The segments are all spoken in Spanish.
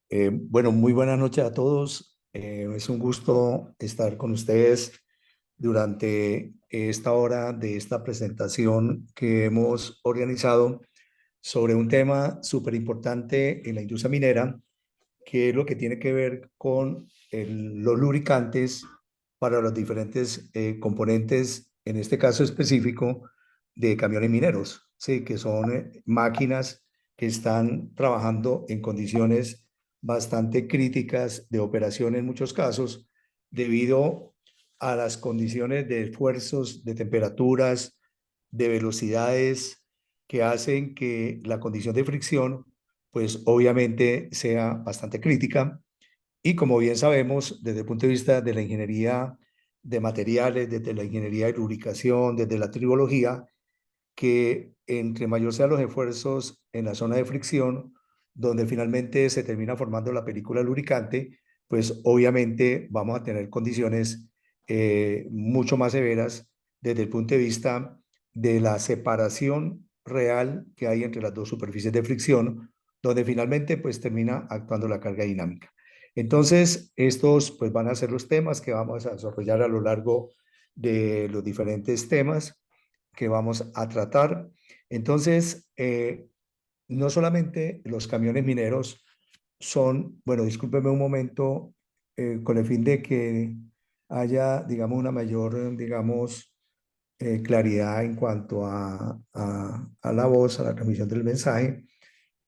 Bueno, muy buenas noches a todos. Es un gusto estar con ustedes durante esta hora de esta presentación que hemos organizado sobre un tema súper importante en la industria minera, que es lo que tiene que ver con los lubricantes para los diferentes componentes, en este caso específico, de camiones mineros, ¿sí? Que son máquinas que están trabajando en condiciones bastante críticas de operación en muchos casos, debido a las condiciones de esfuerzos, de temperaturas, de velocidades que hacen que la condición de fricción pues obviamente sea bastante crítica. Y como bien sabemos, desde el punto de vista de la ingeniería de materiales, desde la ingeniería de lubricación, desde la tribología, que entre mayor sean los esfuerzos en la zona de fricción, donde finalmente se termina formando la película lubricante, pues obviamente vamos a tener condiciones mucho más severas desde el punto de vista de la separación real que hay entre las dos superficies de fricción, donde finalmente pues termina actuando la carga dinámica. Entonces, estos pues van a ser los temas que vamos a desarrollar a lo largo de los diferentes temas que vamos a tratar. Entonces, no solamente los camiones mineros son, bueno, discúlpeme un momento, con el fin de que haya, digamos, una mayor, digamos, claridad en cuanto a la voz, a la transmisión del mensaje.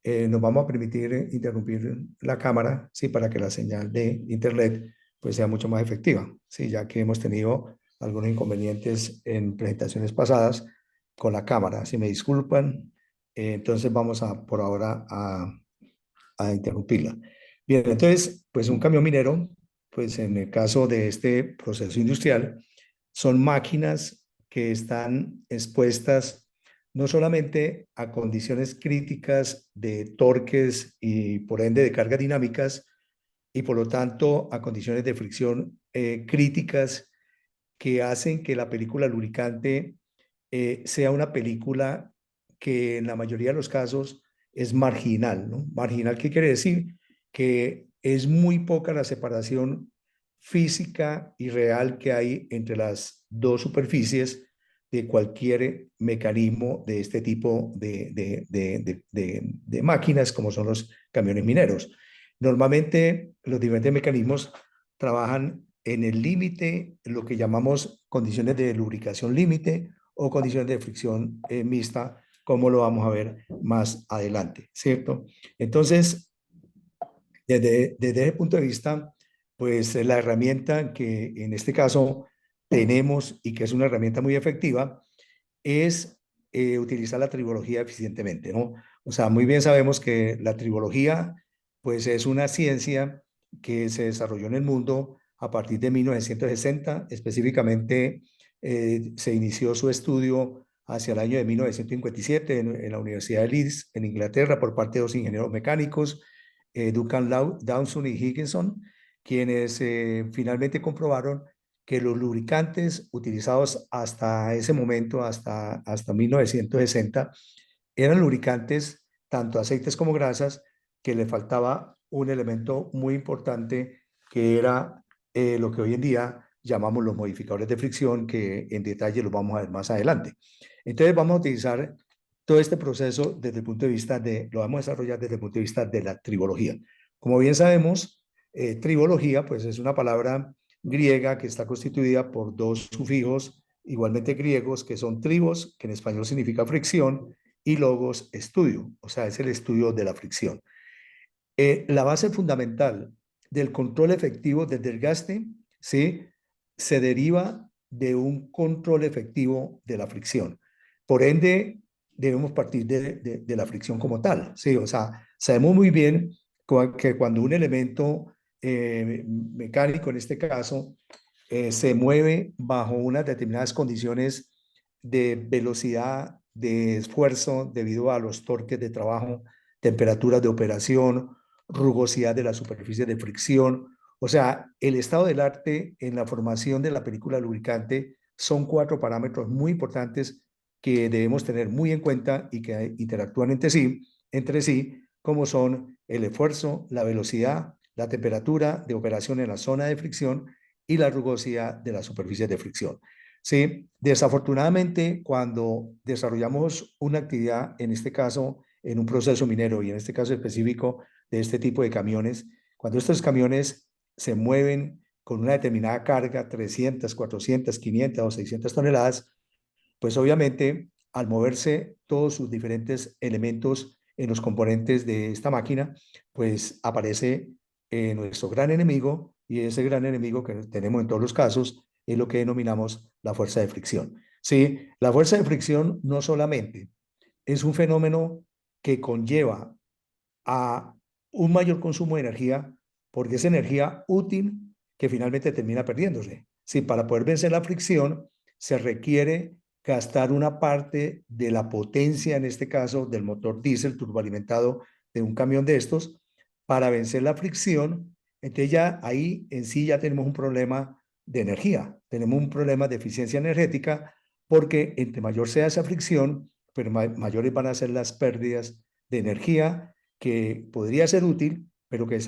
Nos vamos a permitir interrumpir la cámara, sí, para que la señal de internet pues sea mucho más efectiva, sí, ya que hemos tenido algunos inconvenientes en presentaciones pasadas con la cámara. Si me disculpan, entonces vamos a por ahora a interrumpirla. Bien, entonces, pues un camión minero, pues en el caso de este proceso industrial, son máquinas que están expuestas no solamente a condiciones críticas de torques y por ende de cargas dinámicas, y por lo tanto a condiciones de fricción críticas que hacen que la película lubricante sea una película que en la mayoría de los casos es marginal, ¿no? Marginal, ¿qué quiere decir? Que es muy poca la separación física y real que hay entre las dos superficies de cualquier mecanismo de este tipo de máquinas, como son los camiones mineros. Normalmente los diferentes mecanismos trabajan en el límite, lo que llamamos condiciones de lubricación límite o condiciones de fricción mixta, como lo vamos a ver más adelante, ¿cierto? Entonces, desde ese punto de vista, pues la herramienta que en este caso tenemos y que es una herramienta muy efectiva es utilizar la tribología eficientemente, ¿no? O sea, muy bien sabemos que la tribología, pues es una ciencia que se desarrolló en el mundo a partir de 1960, específicamente se inició su estudio hacia el año de 1957 en la Universidad de Leeds, en Inglaterra, por parte de dos ingenieros mecánicos, Duncan Dawson y Higginson, quienes finalmente comprobaron que los lubricantes utilizados hasta ese momento, hasta 1960, eran lubricantes, tanto aceites como grasas, que le faltaba un elemento muy importante que era lo que hoy en día llamamos los modificadores de fricción, que en detalle los vamos a ver más adelante. Entonces vamos a utilizar todo este proceso desde el punto de vista lo vamos a desarrollar desde el punto de vista de la tribología. Como bien sabemos, tribología pues es una palabra griega que está constituida por dos sufijos igualmente griegos, que son tribos, que en español significa fricción, y logos, estudio, o sea, es el estudio de la fricción. La base fundamental del control efectivo del desgaste, ¿sí? Se deriva de un control efectivo de la fricción. Por ende, debemos partir de la fricción como tal, ¿sí? O sea, sabemos muy bien que cuando un elemento mecánico, en este caso, se mueve bajo unas determinadas condiciones de velocidad, de esfuerzo, debido a los torques de trabajo, temperaturas de operación, rugosidad de la superficie de fricción. O sea, el estado del arte en la formación de la película lubricante son cuatro parámetros muy importantes que debemos tener muy en cuenta y que interactúan entre sí como son el esfuerzo, la velocidad, la temperatura de operación en la zona de fricción y la rugosidad de las superficies de fricción. Sí, desafortunadamente, cuando desarrollamos una actividad, en este caso, en un proceso minero y en este caso específico de este tipo de camiones, cuando estos camiones se mueven con una determinada carga, 300, 400, 500 o 600 toneladas, pues obviamente al moverse todos sus diferentes elementos en los componentes de esta máquina, pues aparece nuestro gran enemigo, y ese gran enemigo que tenemos en todos los casos es lo que denominamos la fuerza de fricción. Sí, la fuerza de fricción no solamente es un fenómeno que conlleva a un mayor consumo de energía, porque es energía útil que finalmente termina perdiéndose. Si para poder vencer la fricción se requiere gastar una parte de la potencia, en este caso del motor diésel turboalimentado de un camión de estos, para vencer la fricción, entonces ya ahí en sí ya tenemos un problema de energía, tenemos un problema de eficiencia energética, porque entre mayor sea esa fricción, pero mayores van a ser las pérdidas de energía que podría ser útil, pero que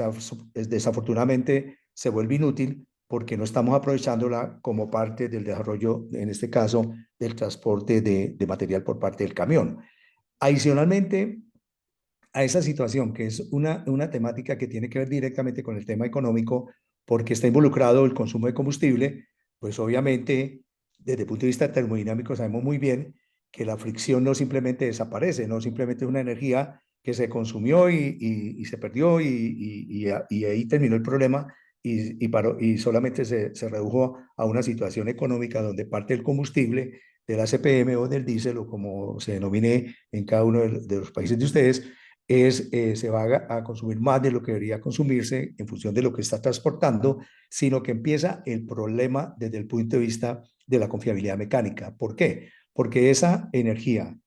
desafortunadamente se vuelve inútil porque no estamos aprovechándola como parte del desarrollo, en este caso, del transporte de material por parte del camión. Adicionalmente a esa situación, que es una temática que tiene que ver directamente con el tema económico, porque está involucrado el consumo de combustible, pues obviamente, desde el punto de vista termodinámico, sabemos muy bien que la fricción no simplemente desaparece, no simplemente es una energía que se consumió y se perdió y ahí terminó el problema y solamente se redujo a una situación económica donde parte del combustible, del ACPM o del diésel, o como se denomine en cada uno de los países de ustedes, se va a consumir más de lo que debería consumirse en función de lo que está transportando, sino que empieza el problema desde el punto de vista de la confiabilidad mecánica. ¿Por qué? Porque esa energía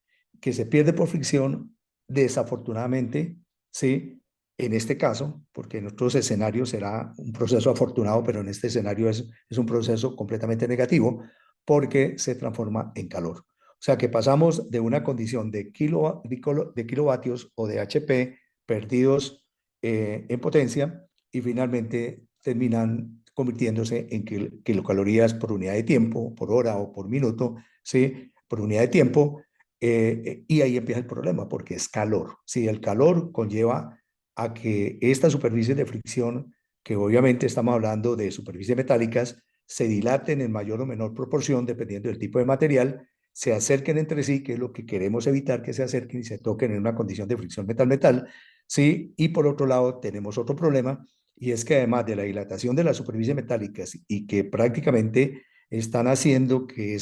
que se pierde por fricción, desafortunadamente, ¿sí? En este caso, porque en otros escenarios será un proceso afortunado, pero en este escenario es un proceso completamente negativo porque se transforma en calor. O sea que pasamos de una condición de kilovatios o de HP perdidos en potencia y finalmente terminan convirtiéndose en kilocalorías por unidad de tiempo, por hora o por minuto, ¿sí? Por unidad de tiempo. Y ahí empieza el problema porque es calor. ¿Sí? El calor conlleva a que estas superficies de fricción, que obviamente estamos hablando de superficies metálicas, se dilaten en mayor o menor proporción dependiendo del tipo de material, se acerquen entre sí, que es lo que queremos evitar, que se acerquen y se toquen en una condición de fricción metal-metal, ¿sí? Y por otro lado, tenemos otro problema, y es que además de la dilatación de las superficies metálicas y que prácticamente están haciendo que,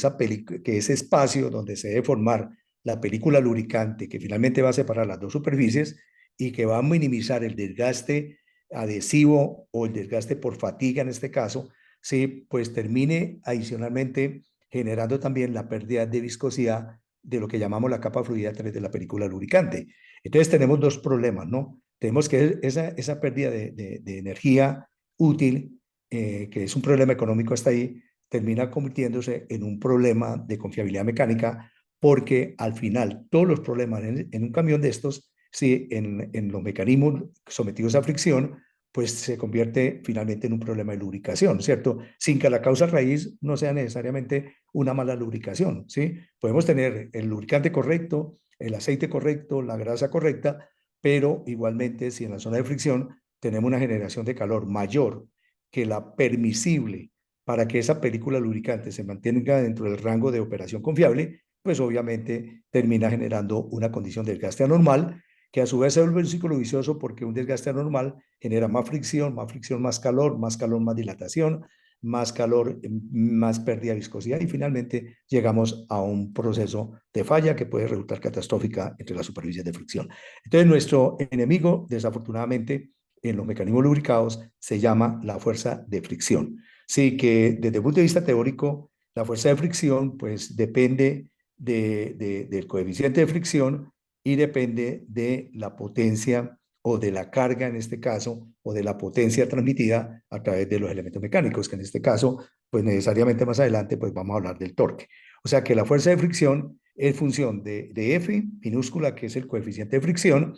que ese espacio donde se debe formar la película lubricante, que finalmente va a separar las dos superficies y que va a minimizar el desgaste adhesivo o el desgaste por fatiga en este caso, sí, pues termine adicionalmente generando también la pérdida de viscosidad de lo que llamamos la capa fluida 3 de la película lubricante. Entonces tenemos dos problemas, ¿no? Tenemos que esa pérdida de energía útil, que es un problema económico hasta ahí, termina convirtiéndose en un problema de confiabilidad mecánica, porque al final todos los problemas en un camión de estos, sí, en los mecanismos sometidos a fricción, pues se convierte finalmente en un problema de lubricación, ¿cierto? Sin que la causa raíz no sea necesariamente una mala lubricación, ¿sí? Podemos tener el lubricante correcto, el aceite correcto, la grasa correcta, pero igualmente si en la zona de fricción tenemos una generación de calor mayor que la permisible para que esa película lubricante se mantenga dentro del rango de operación confiable, pues obviamente termina generando una condición de desgaste anormal, que a su vez se vuelve un ciclo vicioso porque un desgaste anormal genera más fricción, más calor, más dilatación, más calor, más pérdida de viscosidad y finalmente llegamos a un proceso de falla que puede resultar catastrófica entre las superficies de fricción. Entonces, nuestro enemigo, desafortunadamente, en los mecanismos lubricados se llama la fuerza de fricción. Sí, que desde el punto de vista teórico, la fuerza de fricción pues depende del coeficiente de fricción y depende de la potencia o de la carga en este caso, o de la potencia transmitida a través de los elementos mecánicos, que en este caso, pues necesariamente más adelante, pues vamos a hablar del torque. O sea que la fuerza de fricción es función de F minúscula, que es el coeficiente de fricción,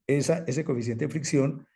Ese coeficiente de fricción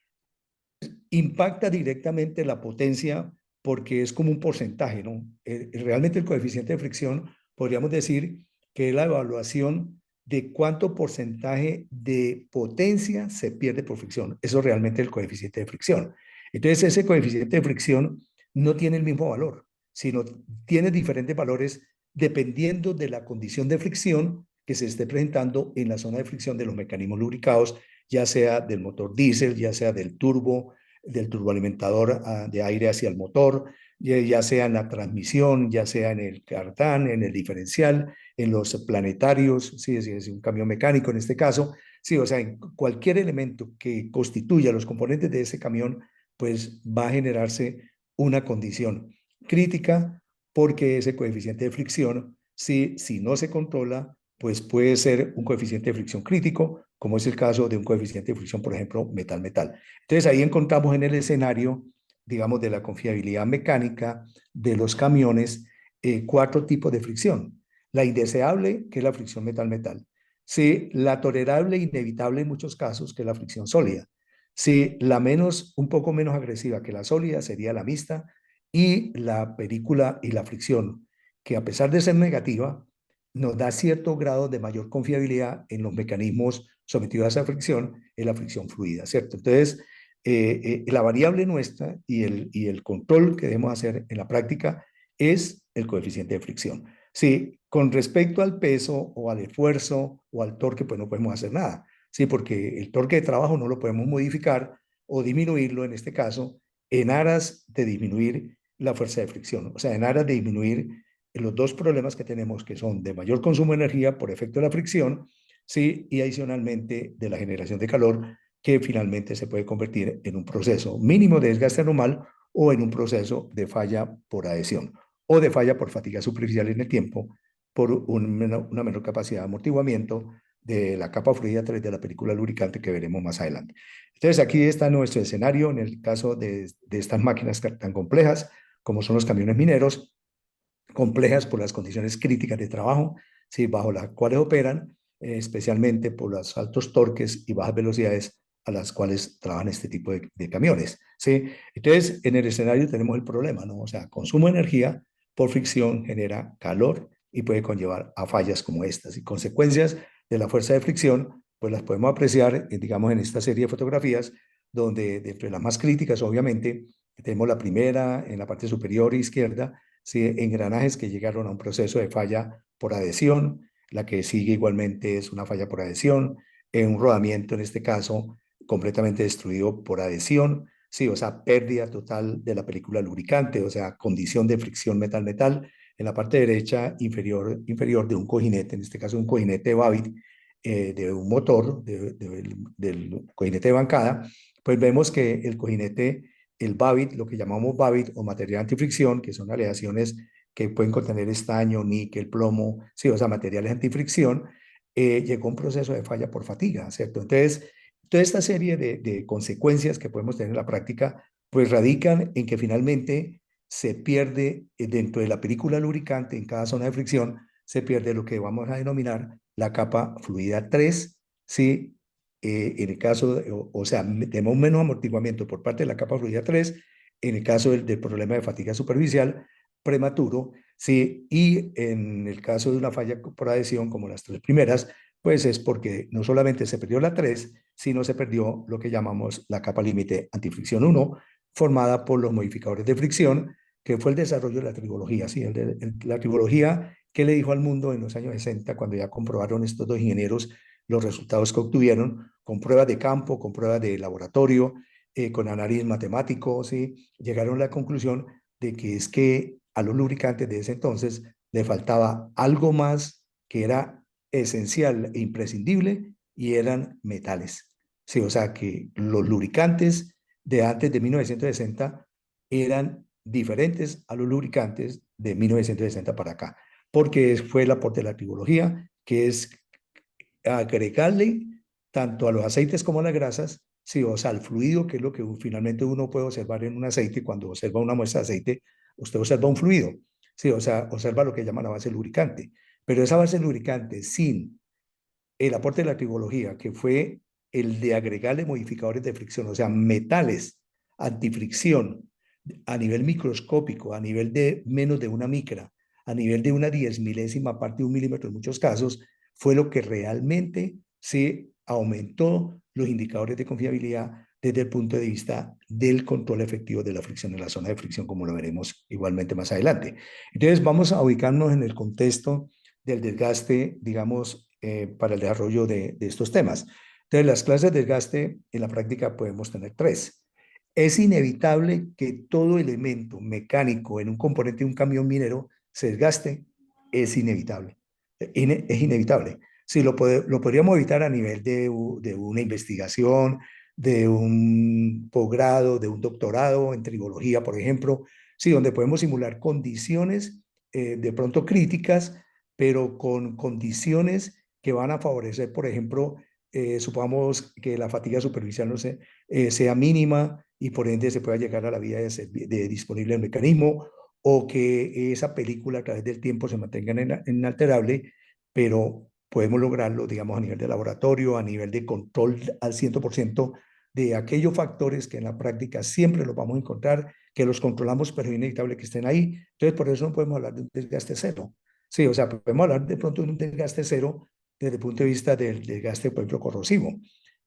impacta directamente la potencia porque es como un porcentaje, ¿no? Realmente el coeficiente de fricción podríamos decir que es la evaluación de cuánto porcentaje de potencia se pierde por fricción. Eso es realmente el coeficiente de fricción. Entonces, ese coeficiente de fricción no tiene el mismo valor, sino tiene diferentes valores dependiendo de la condición de fricción que se esté presentando en la zona de fricción de los mecanismos lubricados, ya sea del motor diésel, ya sea del turboalimentador de aire hacia el motor, ya sea en la transmisión, ya sea en el cardán, en el diferencial, en los planetarios, si es un camión mecánico en este caso, sí, o sea, en cualquier elemento que constituya los componentes de ese camión, pues va a generarse una condición crítica porque ese coeficiente de fricción, si no se controla, pues puede ser un coeficiente de fricción crítico, como es el caso de un coeficiente de fricción, por ejemplo, metal-metal. Entonces ahí encontramos en el escenario, digamos, de la confiabilidad mecánica de los camiones, cuatro tipos de fricción. La indeseable, que es la fricción metal-metal. Sí, la tolerable e inevitable en muchos casos, que es la fricción sólida. Sí, la menos, un poco menos agresiva que la sólida sería la mixta y la película y la fricción, que a pesar de ser negativa, nos da cierto grado de mayor confiabilidad en los mecanismos sometidos a esa fricción, es la fricción fluida, ¿cierto? Entonces, la variable nuestra y el control que debemos hacer en la práctica es el coeficiente de fricción. Sí, con respecto al peso o al esfuerzo o al torque, pues no podemos hacer nada, sí, porque el torque de trabajo no lo podemos modificar o disminuirlo en este caso en aras de disminuir la fuerza de fricción, o sea, en aras de disminuir los dos problemas que tenemos, que son de mayor consumo de energía por efecto de la fricción, sí, y adicionalmente de la generación de calor, que finalmente se puede convertir en un proceso mínimo de desgaste anormal o en un proceso de falla por adhesión o de falla por fatiga superficial en el tiempo por una menor capacidad de amortiguamiento de la capa fluida a través de la película lubricante que veremos más adelante. Entonces aquí está nuestro escenario en el caso de estas máquinas tan complejas como son los camiones mineros, complejas por las condiciones críticas de trabajo, ¿sí? Bajo las cuales operan, especialmente por los altos torques y bajas velocidades a las cuales trabajan este tipo de camiones, ¿sí? Entonces, en el escenario tenemos el problema, ¿no? O sea, consumo de energía por fricción genera calor y puede conllevar a fallas como estas. Y consecuencias de la fuerza de fricción, pues las podemos apreciar, digamos, en esta serie de fotografías, donde de entre las más críticas, obviamente, tenemos la primera en la parte superior izquierda, ¿sí? Engranajes que llegaron a un proceso de falla por adhesión, la que sigue igualmente es una falla por adhesión, un rodamiento en este caso completamente destruido por adhesión, sí, o sea, pérdida total de la película lubricante, o sea, condición de fricción metal-metal. En la parte derecha inferior de un cojinete, en este caso un cojinete Babbitt, de un motor, del cojinete de bancada, pues vemos que el cojinete, el Babbitt, lo que llamamos Babbitt o material antifricción, que son aleaciones que pueden contener estaño, níquel, plomo, sí, o sea, materiales antifricción, llegó a un proceso de falla por fatiga, ¿cierto? Entonces, toda esta serie de consecuencias que podemos tener en la práctica, pues radican en que finalmente se pierde dentro de la película lubricante, en cada zona de fricción, se pierde lo que vamos a denominar la capa fluida 3, ¿sí? En el caso, o sea, tenemos menos amortiguamiento por parte de la capa fluida 3, en el caso del problema de fatiga superficial prematuro, ¿sí? Y en el caso de una falla por adhesión, como las tres primeras, pues es porque no solamente se perdió la 3, sino se perdió lo que llamamos la capa límite antifricción 1, formada por los modificadores de fricción, que fue el desarrollo de la tribología, ¿sí? La tribología que le dijo al mundo en los años 60, cuando ya comprobaron estos dos ingenieros los resultados que obtuvieron, con pruebas de campo, con pruebas de laboratorio, con análisis matemático, ¿sí? Llegaron a la conclusión de que es que a los lubricantes de ese entonces le faltaba algo más que era esencial e imprescindible y eran metales. Sí, o sea que los lubricantes de antes de 1960 eran diferentes a los lubricantes de 1960 para acá, porque fue el aporte de la tribología, que es agregarle tanto a los aceites como a las grasas, sí, o sea, al fluido, que es lo que finalmente uno puede observar en un aceite. Cuando observa una muestra de aceite, usted observa un fluido, sí, o sea, observa lo que llama la base lubricante, pero esa base lubricante sin el aporte de la tribología, que fue el de agregarle modificadores de fricción, o sea, metales antifricción a nivel microscópico, a nivel de menos de una micra, a nivel de una 10 milésima parte de un milímetro en muchos casos, fue lo que realmente se aumentó los indicadores de confiabilidad desde el punto de vista del control efectivo de la fricción en la zona de fricción, como lo veremos igualmente más adelante. Entonces, vamos a ubicarnos en el contexto del desgaste, digamos, para el desarrollo de estos temas. Entonces, las clases de desgaste en la práctica podemos tener tres. Es inevitable que todo elemento mecánico en un componente de un camión minero se desgaste, es inevitable. Es inevitable. Si lo podríamos evitar a nivel de una investigación, de un posgrado, de un doctorado en tribología, por ejemplo, sí, donde podemos simular condiciones de pronto críticas, pero con condiciones que van a favorecer, por ejemplo, supongamos que la fatiga superficial no sea mínima y por ende se pueda llegar a la vida de disponible el mecanismo, o que esa película a través del tiempo se mantenga inalterable, pero podemos lograrlo, digamos, a nivel de laboratorio, a nivel de control al 100% de aquellos factores que en la práctica siempre los vamos a encontrar, que los controlamos, pero es inevitable que estén ahí. Entonces, por eso no podemos hablar de un desgaste cero. Sí, o sea, podemos hablar de pronto de un desgaste cero desde el punto de vista del desgaste, por ejemplo, corrosivo,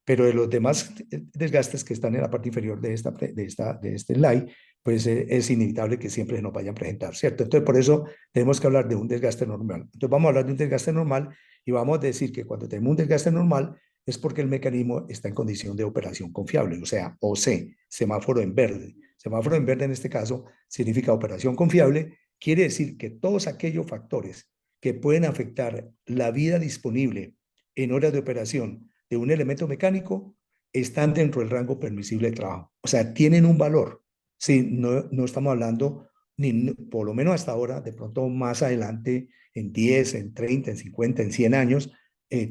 pero de los demás desgastes que están en la parte inferior de este slide, pues es inevitable que siempre se nos vayan a presentar, ¿cierto? Entonces, por eso tenemos que hablar de un desgaste normal. Entonces, vamos a hablar de un desgaste normal y vamos a decir que cuando tenemos un desgaste normal es porque el mecanismo está en condición de operación confiable, o sea, OC, semáforo en verde. Semáforo en verde en este caso significa operación confiable, quiere decir que todos aquellos factores que pueden afectar la vida disponible en horas de operación de un elemento mecánico están dentro del rango permisible de trabajo. O sea, tienen un valor. Sí, no estamos hablando, ni, por lo menos hasta ahora, de pronto más adelante, en 10, en 30, en 50, en 100 años,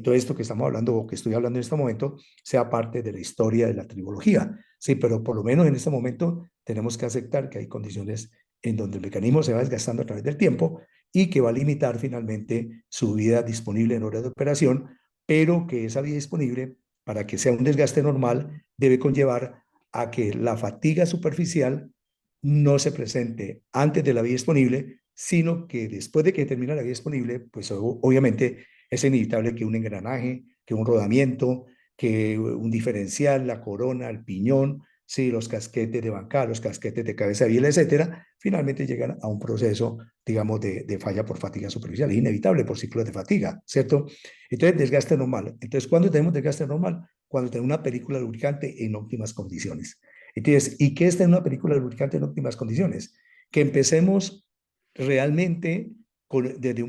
todo esto que estamos hablando o que estoy hablando en este momento sea parte de la historia de la tribología. Sí, pero por lo menos en este momento tenemos que aceptar que hay condiciones en donde el mecanismo se va desgastando a través del tiempo y que va a limitar finalmente su vida disponible en horas de operación, pero que esa vida disponible, para que sea un desgaste normal, debe conllevar a que la fatiga superficial no se presente antes de la vida disponible, sino que después de que termina la vida disponible, pues obviamente es inevitable que un engranaje, que un rodamiento, que un diferencial, la corona, el piñón, sí, los casquetes de bancada, los casquetes de cabeza de biela, etcétera, finalmente llegan a un proceso, digamos, de falla por fatiga superficial. Es inevitable por ciclos de fatiga, ¿cierto? Entonces, desgaste normal. Entonces, ¿cuándo tenemos desgaste normal? Cuando tenemos una película lubricante en óptimas condiciones. Entonces, ¿y qué es tener una película lubricante en óptimas condiciones? Que empecemos realmente desde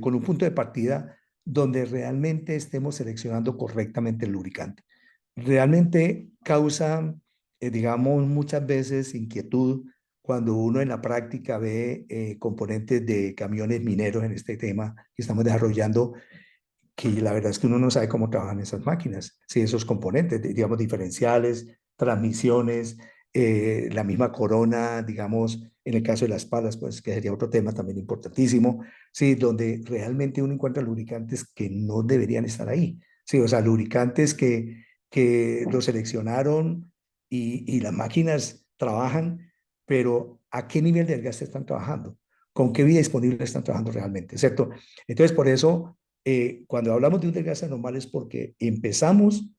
con un punto de partida donde realmente estemos seleccionando correctamente el lubricante. Realmente causa, digamos, muchas veces inquietud cuando uno en la práctica ve componentes de camiones mineros en este tema que estamos desarrollando, que la verdad es que uno no sabe cómo trabajan esas máquinas, si esos componentes, digamos, diferenciales, transmisiones, la misma corona, digamos, en el caso de las palas, pues que sería otro tema también importantísimo, sí, donde realmente uno encuentra lubricantes que no deberían estar ahí, sí, o sea, lubricantes que lo seleccionaron y las máquinas trabajan, pero ¿a qué nivel de desgaste están trabajando? ¿Con qué vida disponible están trabajando realmente? ¿Cierto? Entonces, por eso cuando hablamos de un desgaste normal es porque empezamos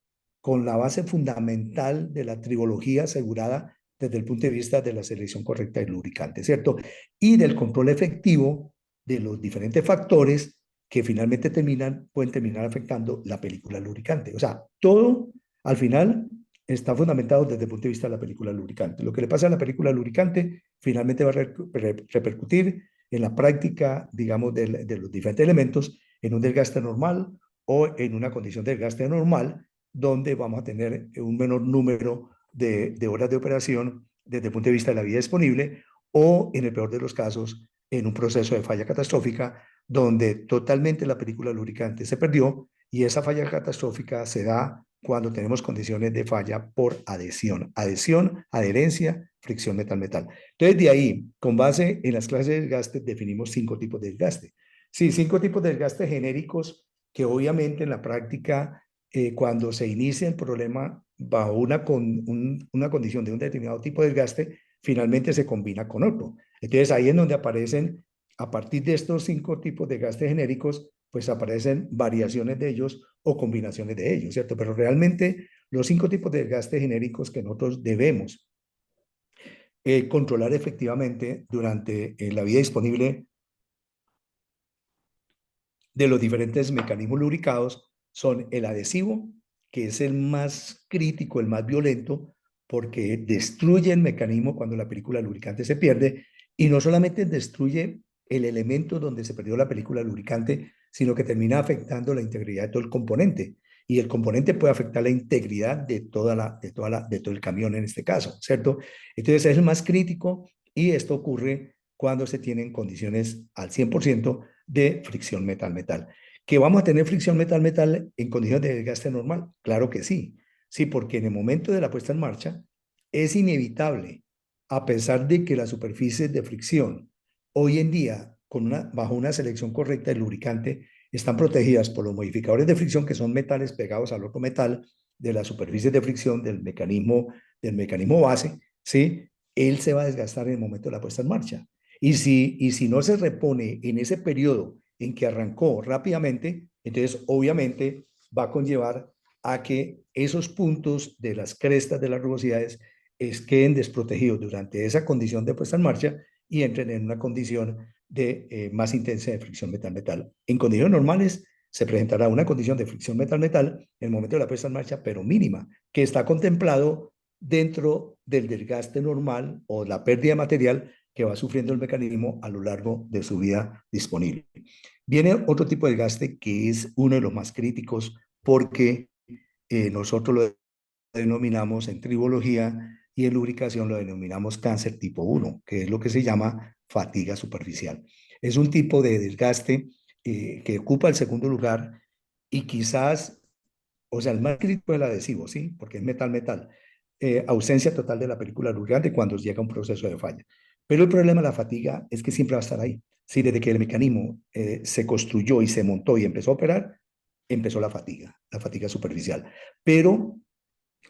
con la base fundamental de la tribología asegurada desde el punto de vista de la selección correcta del lubricante, ¿cierto? Y del control efectivo de los diferentes factores que finalmente pueden terminar afectando la película lubricante. O sea, todo al final está fundamentado desde el punto de vista de la película lubricante. Lo que le pasa a la película lubricante finalmente va a repercutir en la práctica, digamos, de los diferentes elementos en un desgaste normal o en una condición de desgaste normal, donde vamos a tener un menor número de horas de operación desde el punto de vista de la vida disponible, o en el peor de los casos, en un proceso de falla catastrófica, donde totalmente la película lubricante se perdió, y esa falla catastrófica se da cuando tenemos condiciones de falla por adhesión, adherencia, fricción metal-metal. Entonces, de ahí, con base en las clases de desgaste, definimos 5 tipos de desgaste. Sí, 5 tipos de desgaste genéricos que obviamente en la práctica, cuando se inicia el problema bajo una condición de un determinado tipo de desgaste, finalmente se combina con otro. Entonces ahí es donde aparecen, a partir de estos 5 tipos de desgaste genéricos, pues aparecen variaciones de ellos o combinaciones de ellos, ¿cierto? Pero realmente los 5 tipos de desgaste genéricos que nosotros debemos controlar efectivamente durante la vida disponible de los diferentes mecanismos lubricados son el adhesivo, que es el más crítico, el más violento, porque destruye el mecanismo cuando la película lubricante se pierde, y no solamente destruye el elemento donde se perdió la película lubricante, sino que termina afectando la integridad de todo el componente. Y el componente puede afectar la integridad de todo el camión en este caso, ¿cierto? Entonces es el más crítico y esto ocurre cuando se tienen condiciones al 100% de fricción metal-metal. ¿Que vamos a tener fricción metal-metal en condiciones de desgaste normal? Claro que sí. Sí, porque en el momento de la puesta en marcha es inevitable, a pesar de que las superficies de fricción hoy en día, bajo una selección correcta del lubricante, están protegidas por los modificadores de fricción, que son metales pegados al otro metal de las superficies de fricción del mecanismo base, ¿sí? Él se va a desgastar en el momento de la puesta en marcha. Y si no se repone en ese periodo en que arrancó rápidamente, entonces obviamente va a conllevar a que esos puntos de las crestas de las rugosidades queden desprotegidos durante esa condición de puesta en marcha y entren en una condición de más intensa de fricción metal-metal. En condiciones normales se presentará una condición de fricción metal-metal en el momento de la puesta en marcha, pero mínima, que está contemplado dentro del desgaste normal o la pérdida de material que va sufriendo el mecanismo a lo largo de su vida disponible. Viene otro tipo de desgaste que es uno de los más críticos porque nosotros lo denominamos en tribología y en lubricación lo denominamos cáncer tipo 1, que es lo que se llama fatiga superficial. Es un tipo de desgaste que ocupa el segundo lugar y quizás, o sea, el más crítico es el adhesivo, ¿sí? Porque es metal-metal. Ausencia total de la película lubricante cuando llega un proceso de falla. Pero el problema de la fatiga es que siempre va a estar ahí. Sí, desde que el mecanismo se construyó y se montó y empezó a operar, empezó la fatiga superficial. Pero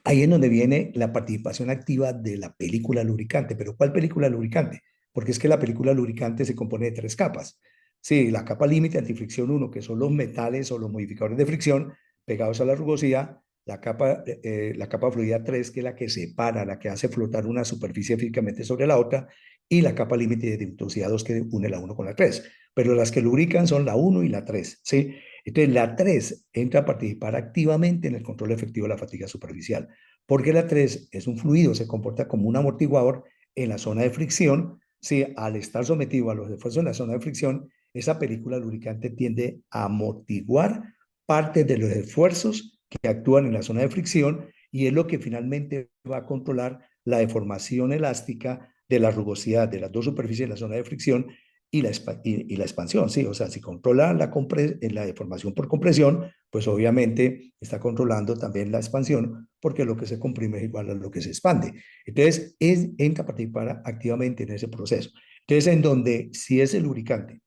ahí es donde viene la participación activa de la película lubricante. ¿Pero cuál película lubricante? Porque es que la película lubricante se compone de 3 capas. Sí, la capa límite antifricción 1, que son los metales o los modificadores de fricción pegados a la rugosidad, la capa fluida 3, que es la que separa, la que hace flotar una superficie físicamente sobre la otra, y la capa límite de ductosidad 2, que une la 1 con la 3. Pero las que lubrican son la 1 y la 3, ¿sí? Entonces, la 3 entra a participar activamente en el control efectivo de la fatiga superficial, porque la 3 es un fluido, se comporta como un amortiguador en la zona de fricción. Si al estar sometido a los esfuerzos en la zona de fricción, esa película lubricante tiende a amortiguar parte de los esfuerzos que actúan en la zona de fricción y es lo que finalmente va a controlar la deformación elástica de la rugosidad de las dos superficies de la zona de fricción y la expansión, sí, o sea, si controla la deformación por compresión, pues obviamente está controlando también la expansión, porque lo que se comprime es igual a lo que se expande. Entonces, entra a participar activamente en ese proceso. Entonces, en donde si ese lubricante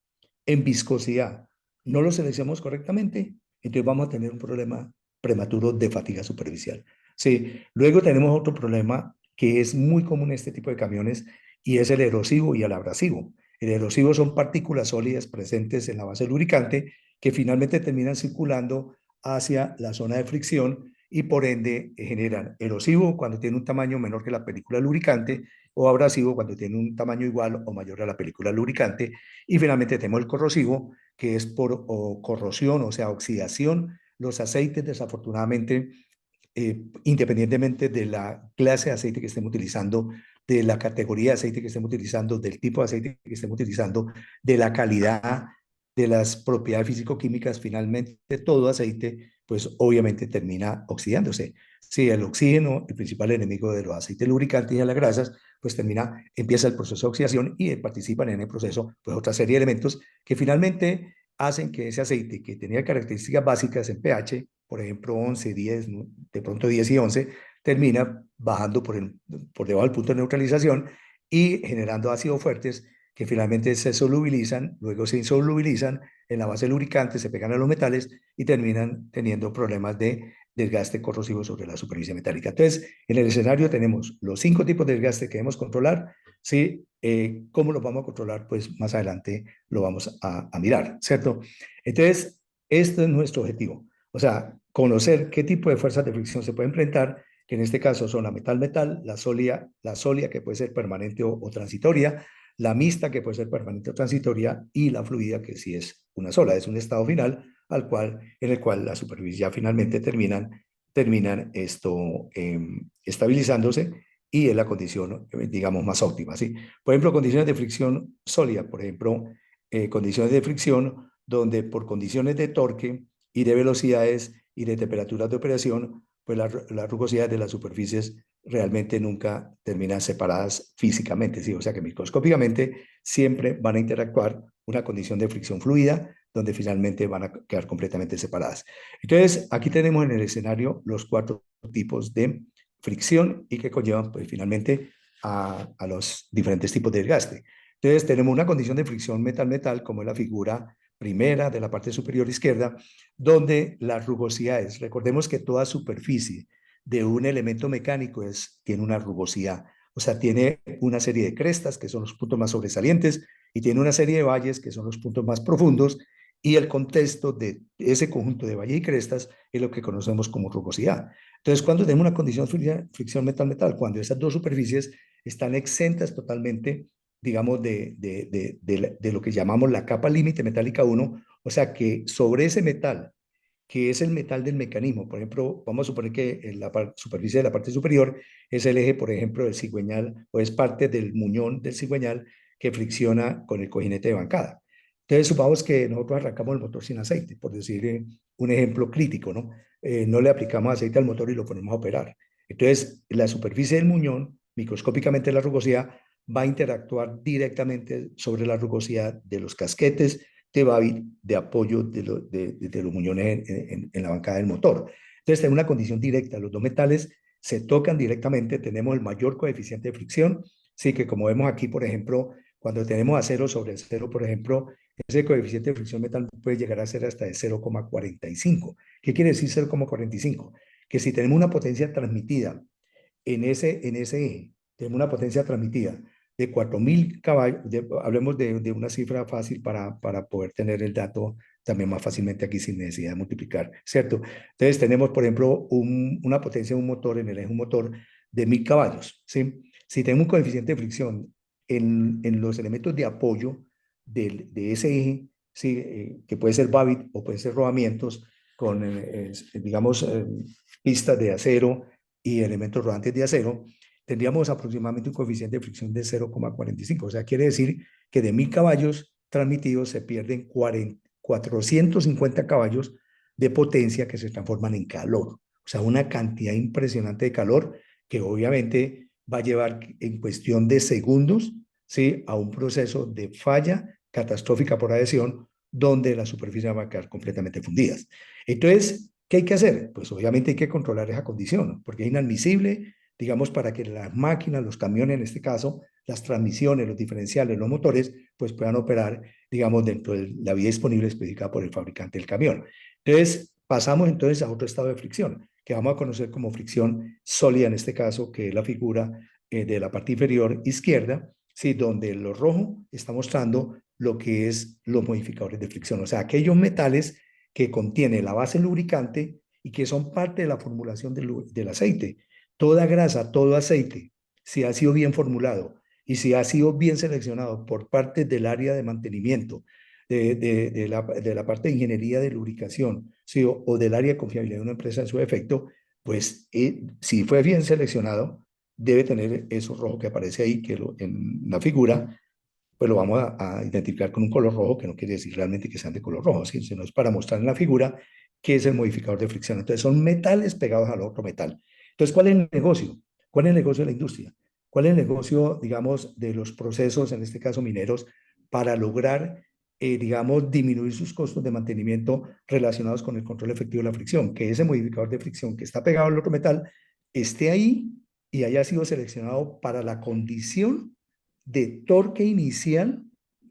en viscosidad no lo seleccionamos correctamente, entonces vamos a tener un problema prematuro de fatiga superficial. Sí, luego tenemos otro problema que es muy común en este tipo de camiones y es el erosivo y el abrasivo. El erosivo son partículas sólidas presentes en la base del lubricante que finalmente terminan circulando hacia la zona de fricción y por ende generan erosivo cuando tiene un tamaño menor que la película lubricante o abrasivo cuando tiene un tamaño igual o mayor a la película lubricante. Y finalmente tenemos el corrosivo, que es por corrosión, o sea, oxidación. Los aceites, desafortunadamente, independientemente de la clase de aceite que estemos utilizando, de la categoría de aceite que estemos utilizando, del tipo de aceite que estemos utilizando, de la calidad, de las propiedades físico-químicas, finalmente todo aceite, pues obviamente termina oxidándose. Si el oxígeno, el principal enemigo de los aceites lubricantes y de las grasas, pues empieza el proceso de oxidación y participan en el proceso, pues otra serie de elementos que finalmente hacen que ese aceite que tenía características básicas en pH, por ejemplo 11, 10, de pronto 10 y 11, termina bajando por debajo del punto de neutralización y generando ácidos fuertes que finalmente se solubilizan, luego se insolubilizan en la base lubricante, se pegan a los metales y terminan teniendo problemas de desgaste corrosivo sobre la superficie metálica. Entonces, en el escenario tenemos los 5 tipos de desgaste que debemos controlar. ¿Sí? ¿Cómo los vamos a controlar? Pues más adelante lo vamos a mirar, ¿cierto? Entonces, este es nuestro objetivo. O sea, conocer qué tipo de fuerzas de fricción se puede enfrentar, que en este caso son la metal-metal, la sólida que puede ser permanente o transitoria, la mixta que puede ser permanente o transitoria y la fluida que sí es una sola, es un estado final en el cual la superficie ya finalmente terminan estabilizándose y es la condición, digamos, más óptima, ¿sí? Por ejemplo, condiciones de fricción sólida, por ejemplo, condiciones de fricción donde por condiciones de torque y de velocidades y de temperaturas de operación, pues las rugosidades de las superficies realmente nunca terminan separadas físicamente, ¿sí? O sea que microscópicamente siempre van a interactuar una condición de fricción fluida donde finalmente van a quedar completamente separadas. Entonces, aquí tenemos en el escenario los 4 tipos de fricción y que conllevan pues, finalmente a los diferentes tipos de desgaste. Entonces, tenemos una condición de fricción metal-metal, como es la figura primera de la parte superior izquierda, donde las rugosidades, recordemos que toda superficie de un elemento mecánico tiene una rugosidad, o sea, tiene una serie de crestas, que son los puntos más sobresalientes, y tiene una serie de valles, que son los puntos más profundos, y el contexto de ese conjunto de valles y crestas es lo que conocemos como rugosidad. Entonces, cuando tenemos una condición de fricción metal-metal, cuando esas dos superficies están exentas totalmente, digamos, de lo que llamamos la capa límite metálica 1, o sea que sobre ese metal, que es el metal del mecanismo, por ejemplo, vamos a suponer que en la superficie de la parte superior es el eje, por ejemplo, del cigüeñal o es parte del muñón del cigüeñal que fricciona con el cojinete de bancada. Entonces, supongamos que nosotros arrancamos el motor sin aceite, por decir un ejemplo crítico, ¿no? No le aplicamos aceite al motor y lo ponemos a operar. Entonces, la superficie del muñón, microscópicamente la rugosidad, va a interactuar directamente sobre la rugosidad de los casquetes de Babbitt de apoyo de los muñones en la bancada del motor. Entonces, tenemos una condición directa. Los dos metales se tocan directamente, tenemos el mayor coeficiente de fricción. Sí, que como vemos aquí, por ejemplo, cuando tenemos acero sobre acero, por ejemplo, ese coeficiente de fricción metal puede llegar a ser hasta de 0,45. ¿Qué quiere decir 0,45? Que si tenemos una potencia transmitida en ese eje, tenemos una potencia transmitida de 4.000 caballos, hablemos de una cifra fácil para poder tener el dato también más fácilmente aquí sin necesidad de multiplicar, ¿cierto? Entonces tenemos, por ejemplo, una potencia de un motor en el eje un motor de 1.000 caballos, ¿sí? Si tenemos un coeficiente de fricción en los elementos de apoyo de ese eje, ¿sí? Que puede ser Babbitt o puede ser rodamientos con, digamos, pistas de acero y elementos rodantes de acero, tendríamos aproximadamente un coeficiente de fricción de 0,45. O sea, quiere decir que de 1.000 caballos transmitidos se pierden 450 caballos de potencia que se transforman en calor. O sea, una cantidad impresionante de calor que obviamente va a llevar en cuestión de segundos, ¿sí? A un proceso de falla catastrófica por adhesión donde la superficie va a quedar completamente fundidas. Entonces, ¿qué hay que hacer? Pues obviamente hay que controlar esa condición, porque es inadmisible, digamos, para que las máquinas, los camiones en este caso, las transmisiones, los diferenciales, los motores, pues puedan operar, digamos, dentro de la vía disponible especificada por el fabricante del camión. Entonces, pasamos entonces a otro estado de fricción, que vamos a conocer como fricción sólida en este caso, que es la figura de la parte inferior izquierda, ¿sí? Donde lo rojo está mostrando lo que es los modificadores de fricción, o sea, aquellos metales que contiene la base lubricante y que son parte de la formulación del aceite. Toda grasa, todo aceite, si ha sido bien formulado y si ha sido bien seleccionado por parte del área de mantenimiento, de la parte de ingeniería de lubricación, ¿sí? o del área de confiabilidad de una empresa en su defecto, pues si fue bien seleccionado, debe tener eso rojo que aparece ahí, que en la figura, pues lo vamos a identificar con un color rojo, que no quiere decir realmente que sean de color rojo, sino es para mostrar en la figura qué es el modificador de fricción. Entonces son metales pegados al otro metal. Entonces, ¿cuál es el negocio? ¿Cuál es el negocio de la industria? ¿Cuál es el negocio, digamos, de los procesos, en este caso mineros, para lograr, digamos, disminuir sus costos de mantenimiento relacionados con el control efectivo de la fricción? Que ese modificador de fricción que está pegado al otro metal esté ahí y haya sido seleccionado para la condición de torque inicial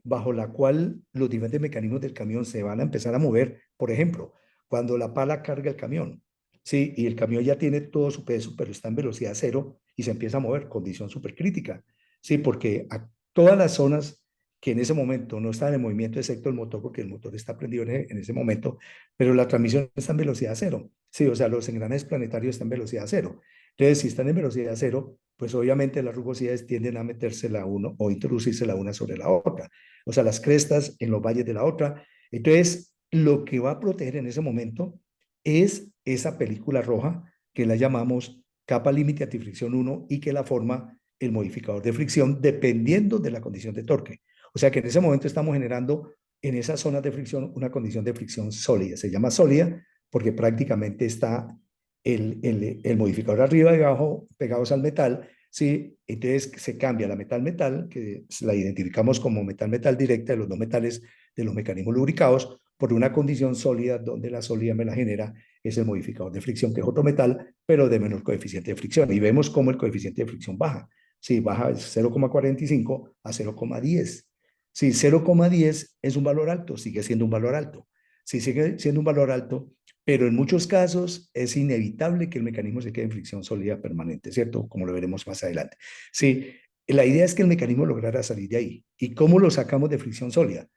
bajo la cual los diferentes mecanismos del camión se van a empezar a mover. Por ejemplo, cuando la pala carga el camión, ¿sí? Y el camión ya tiene todo su peso, pero está en velocidad cero y se empieza a mover, condición supercrítica, ¿sí? Porque a todas las zonas que en ese momento no están en movimiento, excepto el motor, porque el motor está prendido en ese momento, pero la transmisión está en velocidad cero, ¿sí? O sea, los engranajes planetarios están en velocidad cero. Entonces, si están en velocidad cero, pues obviamente las rugosidades tienden a meterse la uno o introducirse la una sobre la otra. O sea, las crestas en los valles de la otra. Entonces, lo que va a proteger en ese momento es esa película roja que la llamamos capa límite antifricción 1 y que la forma el modificador de fricción dependiendo de la condición de torque. O sea que en ese momento estamos generando en esas zonas de fricción una condición de fricción sólida. Se llama sólida porque prácticamente está el modificador arriba y abajo pegados al metal, ¿sí? Entonces se cambia la metal-metal, que la identificamos como metal-metal directa de los dos metales de los mecanismos lubricados, por una condición sólida donde la sólida me la genera es el modificador de fricción, que es otro metal, pero de menor coeficiente de fricción. Y vemos cómo el coeficiente de fricción baja. Sí, baja de 0,45 a 0,10. Sí, 0,10 es un valor alto, sigue siendo un valor alto. Sí, sigue siendo un valor alto, pero en muchos casos es inevitable que el mecanismo se quede en fricción sólida permanente, ¿cierto? Como lo veremos más adelante. Sí, la idea es que el mecanismo lograra salir de ahí. ¿Y cómo lo sacamos de fricción sólida?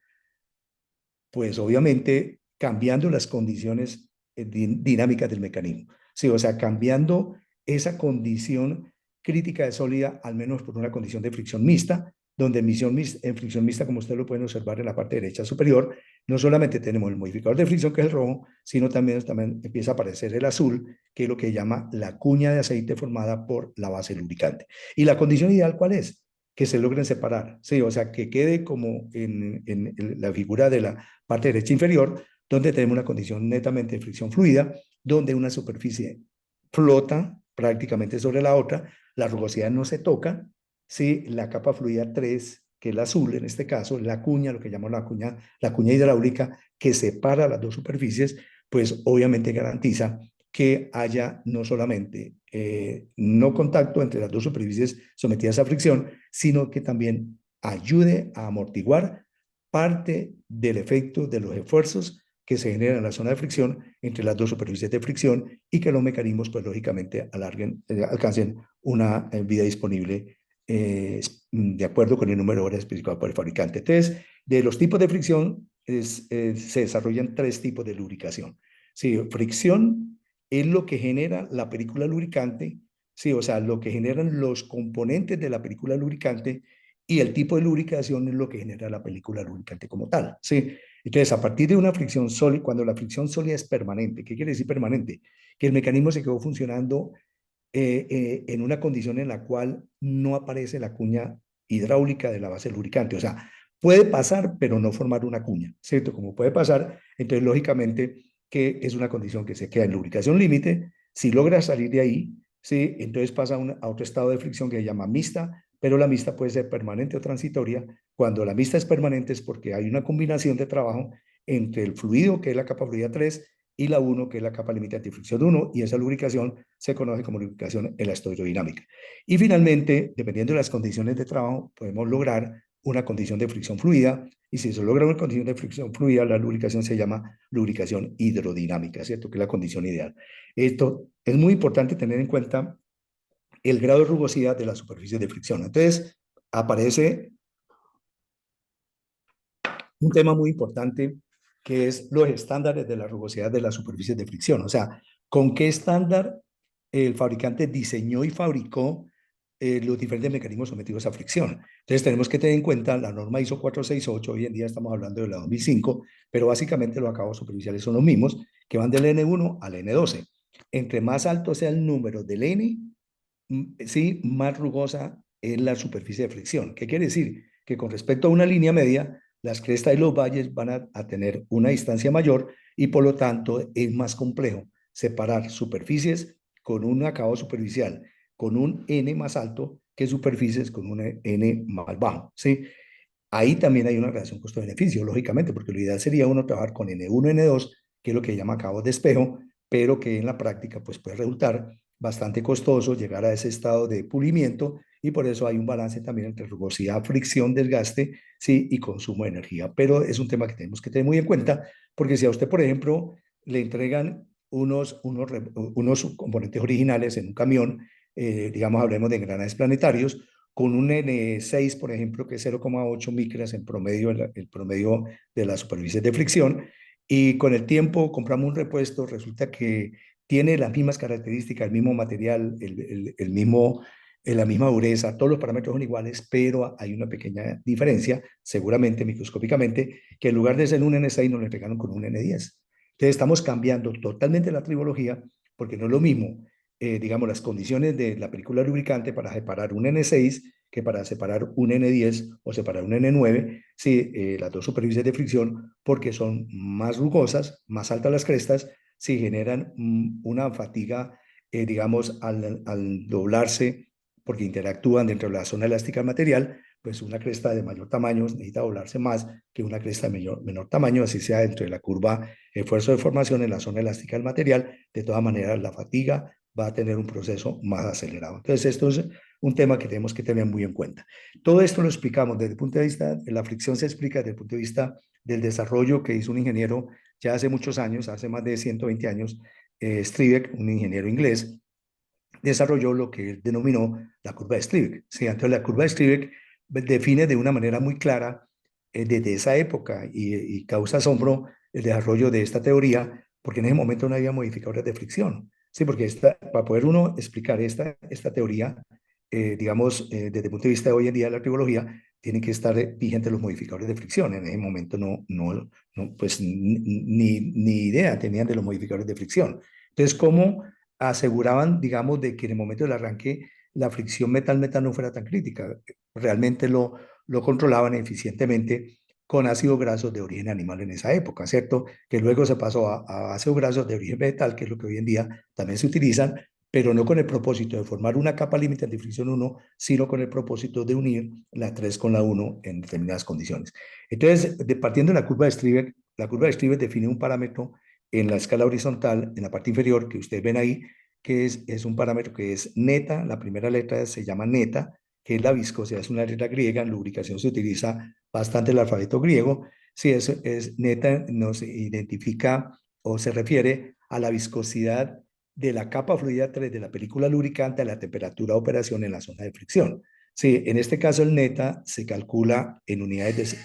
Pues obviamente cambiando las condiciones dinámicas del mecanismo. Sí, o sea, cambiando esa condición crítica de sólida, al menos por una condición de fricción mixta, donde en fricción mixta, como ustedes lo pueden observar en la parte derecha superior, no solamente tenemos el modificador de fricción, que es el rojo, sino también empieza a aparecer el azul, que es lo que llama la cuña de aceite formada por la base lubricante. ¿Y la condición ideal cuál es? Que se logren separar, sí, o sea, que quede como en la figura de la parte derecha inferior, donde tenemos una condición netamente de fricción fluida, donde una superficie flota prácticamente sobre la otra, la rugosidad no se toca, ¿sí? La capa fluida 3, que es la azul en este caso, la cuña, lo que llamamos la cuña hidráulica, que separa las dos superficies, pues obviamente garantiza que haya no solamente no contacto entre las dos superficies sometidas a fricción, sino que también ayude a amortiguar parte del efecto de los esfuerzos que se generan en la zona de fricción entre las dos superficies de fricción y que los mecanismos, pues lógicamente, alcancen una vida disponible de acuerdo con el número de horas especificado por el fabricante. Entonces, de los tipos de fricción se desarrollan tres tipos de lubricación. Sí, fricción es lo que genera la película lubricante, sí, o sea, lo que generan los componentes de la película lubricante y el tipo de lubricación es lo que genera la película lubricante como tal, ¿sí? Entonces, a partir de una fricción sólida, cuando la fricción sólida es permanente, ¿qué quiere decir permanente? Que el mecanismo se quedó funcionando en una condición en la cual no aparece la cuña hidráulica de la base lubricante. O sea, puede pasar, pero no formar una cuña, ¿cierto? Como puede pasar, entonces lógicamente que es una condición que se queda en lubricación límite. Si logra salir de ahí, ¿sí? Entonces pasa a otro estado de fricción que se llama mixta, pero la mixta puede ser permanente o transitoria. Cuando la mixta es permanente es porque hay una combinación de trabajo entre el fluido, que es la capa fluida 3, y la 1, que es la capa límite de fricción 1, y esa lubricación se conoce como lubricación elastohidrodinámica. Y finalmente, dependiendo de las condiciones de trabajo, podemos lograr una condición de fricción fluida, y si se logra una condición de fricción fluida, la lubricación se llama lubricación hidrodinámica, ¿cierto? Que es la condición ideal. Esto es muy importante tener en cuenta el grado de rugosidad de la superficie de fricción. Entonces, aparece un tema muy importante que es los estándares de la rugosidad de las superficies de fricción. O sea, ¿con qué estándar el fabricante diseñó y fabricó los diferentes mecanismos sometidos a fricción? Entonces tenemos que tener en cuenta la norma ISO 468, hoy en día estamos hablando de la 2005, pero básicamente los acabados superficiales son los mismos, que van del N1 al N12. Entre más alto sea el número del N, sí, más rugosa es la superficie de fricción. ¿Qué quiere decir? Que con respecto a una línea media, las crestas y los valles van a tener una distancia mayor y por lo tanto es más complejo separar superficies con un acabado superficial con un N más alto que superficies con un N más bajo, ¿sí? Ahí también hay una relación costo-beneficio, lógicamente, porque lo ideal sería uno trabajar con N1, N2, que es lo que llama acabos de espejo, pero que en la práctica pues puede resultar bastante costoso llegar a ese estado de pulimiento y por eso hay un balance también entre rugosidad, fricción, desgaste, sí, y consumo de energía. Pero es un tema que tenemos que tener muy en cuenta, porque si a usted, por ejemplo, le entregan unos componentes originales en un camión, digamos, hablemos de engranajes planetarios, con un N6, por ejemplo, que es 0,8 micras en promedio, el promedio de las superficies de fricción, y con el tiempo compramos un repuesto, resulta que tiene las mismas características, el mismo material, el mismo, la misma dureza, todos los parámetros son iguales, pero hay una pequeña diferencia, seguramente microscópicamente, que en lugar de ser un N6 nos lo entregaron con un N10. Entonces estamos cambiando totalmente la tribología, porque no es lo mismo, digamos, las condiciones de la película lubricante para separar un N6 que para separar un N10 o separar un N9, sí, las dos superficies de fricción, porque son más rugosas, más altas las crestas, si generan una fatiga, digamos, al doblarse, porque interactúan dentro de la zona elástica del material, pues una cresta de mayor tamaño necesita doblarse más que una cresta de menor tamaño, así sea dentro de la curva esfuerzo de formación en la zona elástica del material. De todas maneras, la fatiga va a tener un proceso más acelerado. Entonces, esto es un tema que tenemos que tener muy en cuenta. Todo esto lo explicamos desde el punto de vista, la fricción se explica desde el punto de vista del desarrollo que hizo un ingeniero ya hace muchos años, hace más de 120 años, Strivek, un ingeniero inglés, desarrolló lo que él denominó la curva de Strivek. Sí, entonces la curva de Strivek define de una manera muy clara desde esa época y causa asombro el desarrollo de esta teoría, porque en ese momento no había modificadores de fricción. Sí, porque para poder uno explicar esta teoría, digamos, desde el punto de vista de hoy en día de la tribología, tienen que estar vigentes los modificadores de fricción. En ese momento no pues ni idea tenían de los modificadores de fricción. Entonces, ¿cómo aseguraban, digamos, de que en el momento del arranque la fricción metal-metal no fuera tan crítica? Realmente lo controlaban eficientemente con ácidos grasos de origen animal en esa época, ¿cierto? Que luego se pasó a ácidos grasos de origen vegetal, que es lo que hoy en día también se utilizan, pero no con el propósito de formar una capa límite de fricción 1, sino con el propósito de unir la 3 con la 1 en determinadas condiciones. Entonces, partiendo de la curva de Strieber define un parámetro en la escala horizontal, en la parte inferior, que ustedes ven ahí, que es un parámetro que es neta, la primera letra se llama neta, que es la viscosidad, es una letra griega, en lubricación se utiliza bastante el alfabeto griego. Si eso es neta, nos identifica o se refiere a la viscosidad de la capa fluida 3 de la película lubricante a la temperatura de operación en la zona de fricción. Sí, en este caso el neta se calcula en unidades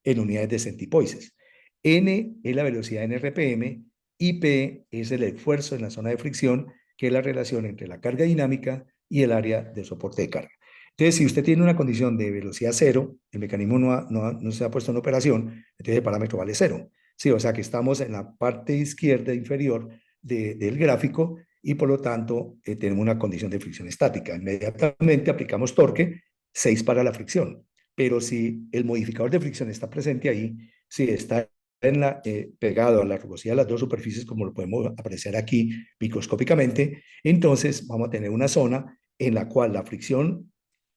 de centipoises. N es la velocidad en RPM y P es el esfuerzo en la zona de fricción, que es la relación entre la carga dinámica y el área de soporte de carga. Entonces, si usted tiene una condición de velocidad cero, el mecanismo no se ha puesto en operación, entonces el parámetro vale cero. Sí, o sea que estamos en la parte izquierda inferior del gráfico y por lo tanto tenemos una condición de fricción estática. Inmediatamente aplicamos torque, 6 para la fricción. Pero si el modificador de fricción está presente ahí, si está pegado a la rugosidad de las dos superficies, como lo podemos apreciar aquí microscópicamente, entonces vamos a tener una zona en la cual la fricción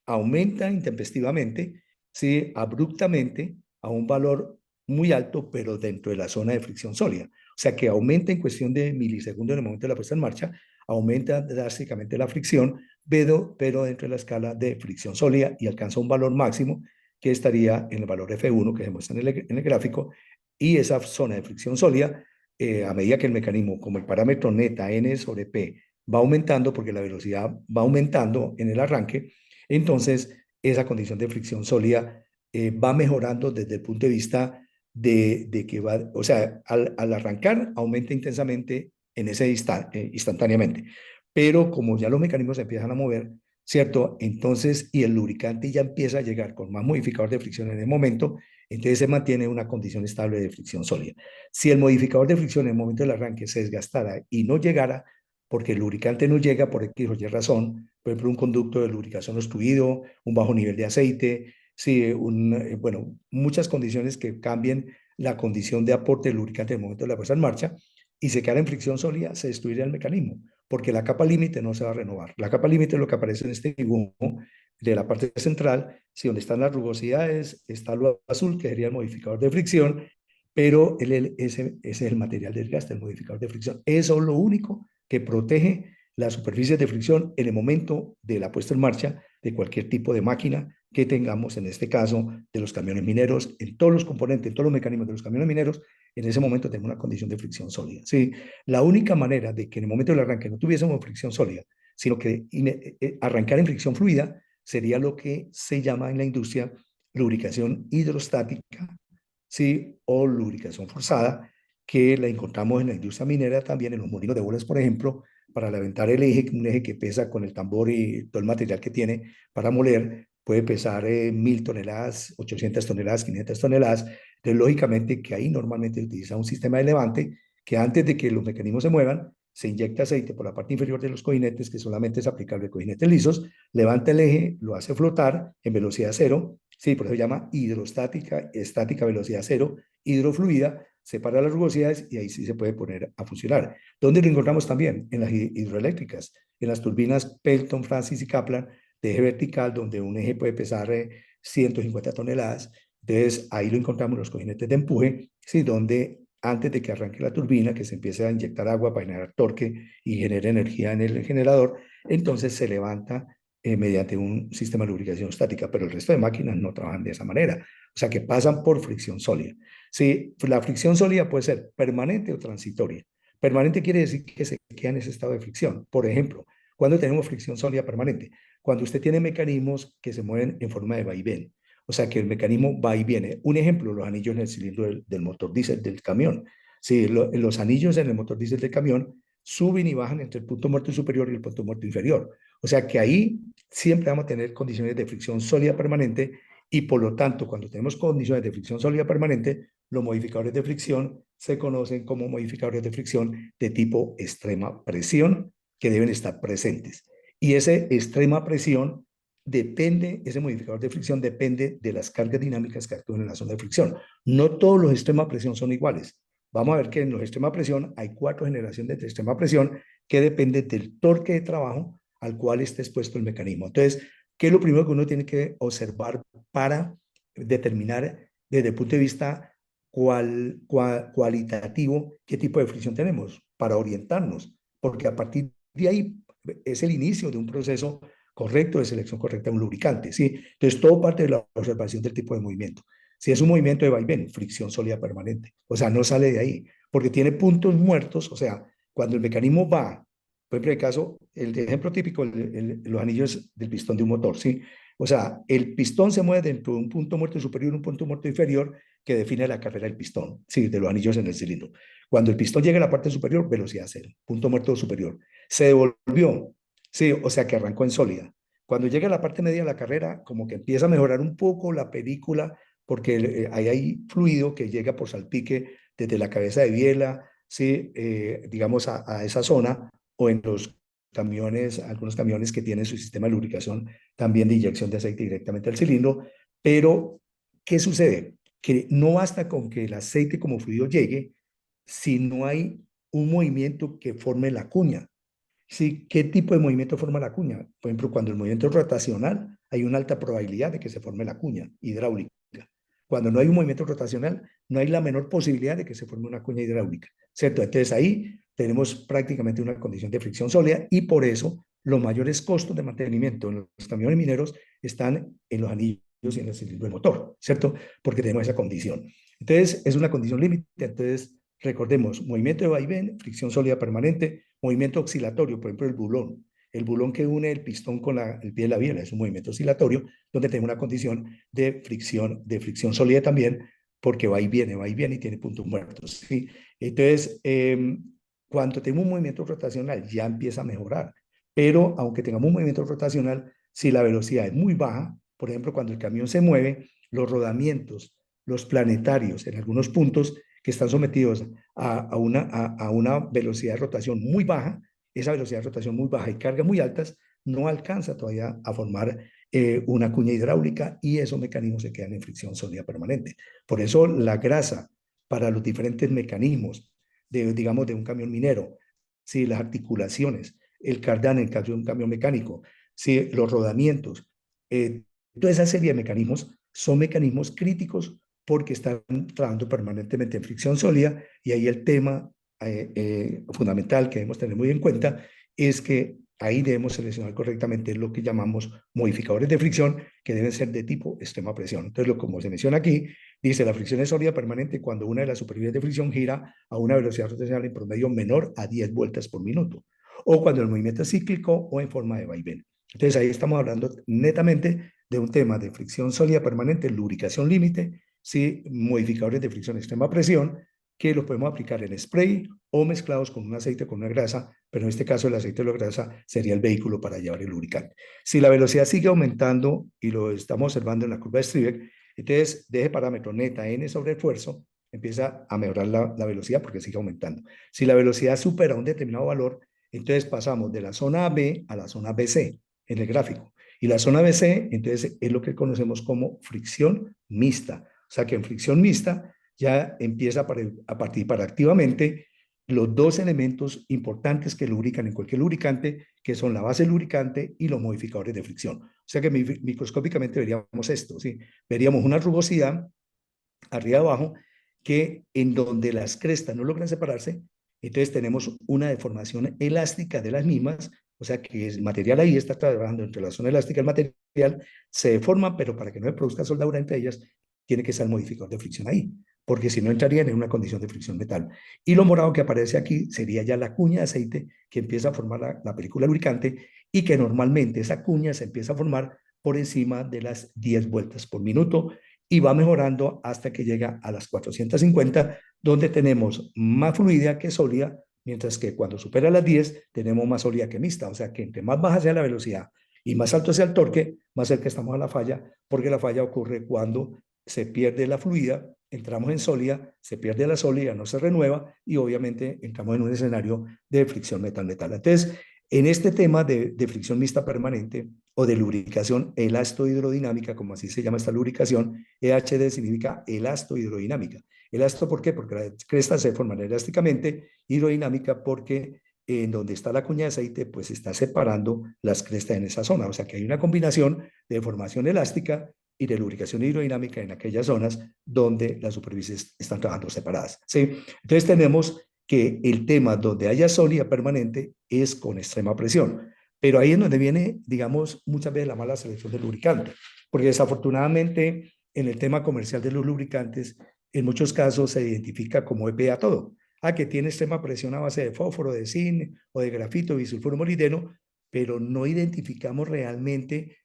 aumenta intempestivamente, ¿sí? Abruptamente a un valor muy alto, pero dentro de la zona de fricción sólida. O sea que aumenta en cuestión de milisegundos en el momento de la puesta en marcha, aumenta drásticamente la fricción, pero dentro de la escala de fricción sólida y alcanza un valor máximo que estaría en el valor F1 que se muestra en el gráfico, y esa zona de fricción sólida, a medida que el mecanismo, como el parámetro neta N sobre P, va aumentando porque la velocidad va aumentando en el arranque, entonces esa condición de fricción sólida va mejorando desde el punto de vista de que va, o sea, al arrancar aumenta intensamente en ese instantáneamente, pero como ya los mecanismos se empiezan a mover, ¿cierto? Entonces, y el lubricante ya empieza a llegar con más modificador de fricción en el momento, entonces se mantiene una condición estable de fricción sólida. Si el modificador de fricción en el momento del arranque se desgastara y no llegara, porque el lubricante no llega por X o Y razón, por ejemplo, un conducto de lubricación obstruido, un bajo nivel de aceite, sí, bueno, muchas condiciones que cambien la condición de aporte del lubricante en el momento de la puesta en marcha, y se queda en fricción sólida, se destruiría el mecanismo, porque la capa límite no se va a renovar. La capa límite es lo que aparece en este dibujo de la parte central, si donde están las rugosidades, está lo azul, que sería el modificador de fricción, pero ese es el material de desgaste, el modificador de fricción. Eso es lo único que protege las superficies de fricción en el momento de la puesta en marcha de cualquier tipo de máquina que tengamos, en este caso de los camiones mineros, en todos los componentes, en todos los mecanismos de los camiones mineros, en ese momento tenemos una condición de fricción sólida. ¿Sí? La única manera de que en el momento del arranque no tuviésemos fricción sólida, sino que arrancar en fricción fluida, sería lo que se llama en la industria lubricación hidrostática, ¿sí? O lubricación forzada, que la encontramos en la industria minera también, en los molinos de bolas, por ejemplo, para levantar el eje, un eje que pesa con el tambor y todo el material que tiene para moler, puede pesar 1000 toneladas, 800 toneladas, 500 toneladas. Entonces, lógicamente que ahí normalmente se utiliza un sistema de levante que antes de que los mecanismos se muevan, se inyecta aceite por la parte inferior de los cojinetes, que solamente es aplicable a cojinetes lisos, levanta el eje, lo hace flotar en velocidad cero, sí, por eso se llama hidrostática, estática velocidad cero, hidrofluida, separa las rugosidades y ahí sí se puede poner a funcionar. ¿Dónde lo encontramos también? En las hidroeléctricas, en las turbinas Pelton, Francis y Kaplan, de eje vertical, donde un eje puede pesar 150 toneladas. Entonces, ahí lo encontramos en los cojinetes de empuje, ¿sí? Donde antes de que arranque la turbina, que se empiece a inyectar agua para generar torque y genere energía en el generador, entonces se levanta mediante un sistema de lubricación estática, pero el resto de máquinas no trabajan de esa manera, o sea que pasan por fricción sólida. Sí, la fricción sólida puede ser permanente o transitoria. Permanente quiere decir que se queda en ese estado de fricción. Por ejemplo, cuando tenemos fricción sólida permanente, cuando usted tiene mecanismos que se mueven en forma de vaivén, o sea que el mecanismo va y viene. Un ejemplo, los anillos en el cilindro del motor diésel del camión. Sí, los anillos en el motor diésel del camión suben y bajan entre el punto muerto superior y el punto muerto inferior. O sea que ahí siempre vamos a tener condiciones de fricción sólida permanente y por lo tanto, cuando tenemos condiciones de fricción sólida permanente, los modificadores de fricción se conocen como modificadores de fricción de tipo extrema presión que deben estar presentes. Y ese extrema presión depende, ese modificador de fricción depende de las cargas dinámicas que actúan en la zona de fricción. No todos los extrema presión son iguales. Vamos a ver que en los extrema presión hay 4 generaciones de extrema presión que dependen del torque de trabajo al cual esté expuesto el mecanismo. Entonces, ¿qué es lo primero que uno tiene que observar para determinar desde el punto de vista cualitativo qué tipo de fricción tenemos para orientarnos? Porque a partir de ahí es el inicio de un proceso correcto de selección correcta de un lubricante, ¿sí? Entonces, todo parte de la observación del tipo de movimiento. Si es un movimiento de vaivén, fricción sólida permanente, o sea, no sale de ahí, porque tiene puntos muertos, o sea, cuando el mecanismo va, por ejemplo, el caso, el ejemplo típico, los anillos del pistón de un motor, ¿sí? O sea, el pistón se mueve dentro de un punto muerto superior y un punto muerto inferior que define la carrera del pistón, ¿sí? De los anillos en el cilindro. Cuando el pistón llega a la parte superior, velocidad cero, punto muerto superior. Se devolvió, sí, o sea que arrancó en sólida. Cuando llega a la parte media de la carrera, como que empieza a mejorar un poco la película, porque ahí hay fluido que llega por salpique desde la cabeza de biela, ¿sí? Digamos, a esa zona, o en los camiones, algunos camiones que tienen su sistema de lubricación también de inyección de aceite directamente al cilindro, pero ¿qué sucede? Que no basta con que el aceite como fluido llegue si no hay un movimiento que forme la cuña. Sí, ¿qué tipo de movimiento forma la cuña? Por ejemplo, cuando el movimiento es rotacional, hay una alta probabilidad de que se forme la cuña hidráulica. Cuando no hay un movimiento rotacional, no hay la menor posibilidad de que se forme una cuña hidráulica, ¿cierto? Entonces ahí tenemos prácticamente una condición de fricción sólida y por eso los mayores costos de mantenimiento en los camiones mineros están en los anillos y en el cilindro del motor, ¿cierto? Porque tenemos esa condición. Entonces es una condición límite, entonces recordemos, movimiento de vaivén, fricción sólida permanente, movimiento oscilatorio, por ejemplo, el bulón. El bulón que une el pistón con el pie de la biela es un movimiento oscilatorio donde tenemos una condición de fricción sólida también, porque va y viene y tiene puntos muertos. ¿Sí? Entonces, cuando tenemos un movimiento rotacional ya empieza a mejorar, pero aunque tengamos un movimiento rotacional, si la velocidad es muy baja, por ejemplo, cuando el camión se mueve, los rodamientos, los planetarios en algunos puntos que están sometidos a una velocidad de rotación muy baja, esa velocidad de rotación muy baja y cargas muy altas, no alcanza todavía a formar una cuña hidráulica y esos mecanismos se quedan en fricción sólida permanente. Por eso la grasa para los diferentes mecanismos, digamos, de un camión minero, ¿sí? Las articulaciones, el cardán en el caso de un camión mecánico, ¿sí? Los rodamientos, toda esa serie de mecanismos son mecanismos críticos porque están trabajando permanentemente en fricción sólida y ahí el tema fundamental que debemos tener muy en cuenta es que ahí debemos seleccionar correctamente lo que llamamos modificadores de fricción, que deben ser de tipo extrema presión. Entonces, como se menciona aquí, dice la fricción es sólida permanente cuando una de las superficies de fricción gira a una velocidad rotacional en promedio menor a 10 vueltas por minuto, o cuando el movimiento es cíclico o en forma de vaivén. Entonces, ahí estamos hablando netamente de un tema de fricción sólida permanente, lubricación límite, sí, modificadores de fricción extrema presión, que los podemos aplicar en spray o mezclados con un aceite, con una grasa, pero en este caso el aceite o la grasa sería el vehículo para llevar el lubricante. Si la velocidad sigue aumentando y lo estamos observando en la curva de Streebeck, entonces deje parámetro neta n sobre esfuerzo, empieza a mejorar la velocidad porque sigue aumentando. Si la velocidad supera un determinado valor, entonces pasamos de la zona B a la zona BC en el gráfico. Y la zona BC, entonces, es lo que conocemos como fricción mixta. O sea que en fricción mixta ya empieza a participar activamente los dos elementos importantes que lubrican en cualquier lubricante, que son la base lubricante y los modificadores de fricción. O sea que microscópicamente veríamos esto, ¿sí? Veríamos una rugosidad arriba y abajo, que en donde las crestas no logran separarse, entonces tenemos una deformación elástica de las mismas, o sea que el material ahí está trabajando entre la zona elástica y el material, se deforma, pero para que no se produzca soldadura entre ellas, tiene que estar el modificador de fricción ahí, porque si no entrarían en una condición de fricción metal. Y lo morado que aparece aquí sería ya la cuña de aceite que empieza a formar la película lubricante y que normalmente esa cuña se empieza a formar por encima de las 10 vueltas por minuto y va mejorando hasta que llega a las 450, donde tenemos más fluida que sólida, mientras que cuando supera las 10 tenemos más sólida que mixta. O sea que entre más baja sea la velocidad y más alto sea el torque, más cerca estamos a la falla, porque la falla ocurre cuando se pierde la fluida, entramos en sólida, se pierde la sólida, no se renueva y obviamente entramos en un escenario de fricción metal-metal. Entonces, en este tema de fricción mixta permanente o de lubricación elastohidrodinámica, como así se llama esta lubricación, EHD significa elastohidrodinámica. ¿Elasto por qué? Porque la cresta se forma elásticamente, hidrodinámica porque en donde está la cuña de aceite, pues está separando las crestas en esa zona. O sea que hay una combinación de formación elástica y de lubricación hidrodinámica en aquellas zonas donde las superficies están trabajando separadas. ¿Sí? Entonces tenemos que el tema donde haya sólida permanente es con extrema presión. Pero ahí es donde viene, digamos, muchas veces la mala selección del lubricante, porque desafortunadamente en el tema comercial de los lubricantes, en muchos casos se identifica como EPA todo. Que tiene extrema presión a base de fósforo, de zinc o de grafito, bisulfuro molibdeno, pero no identificamos realmente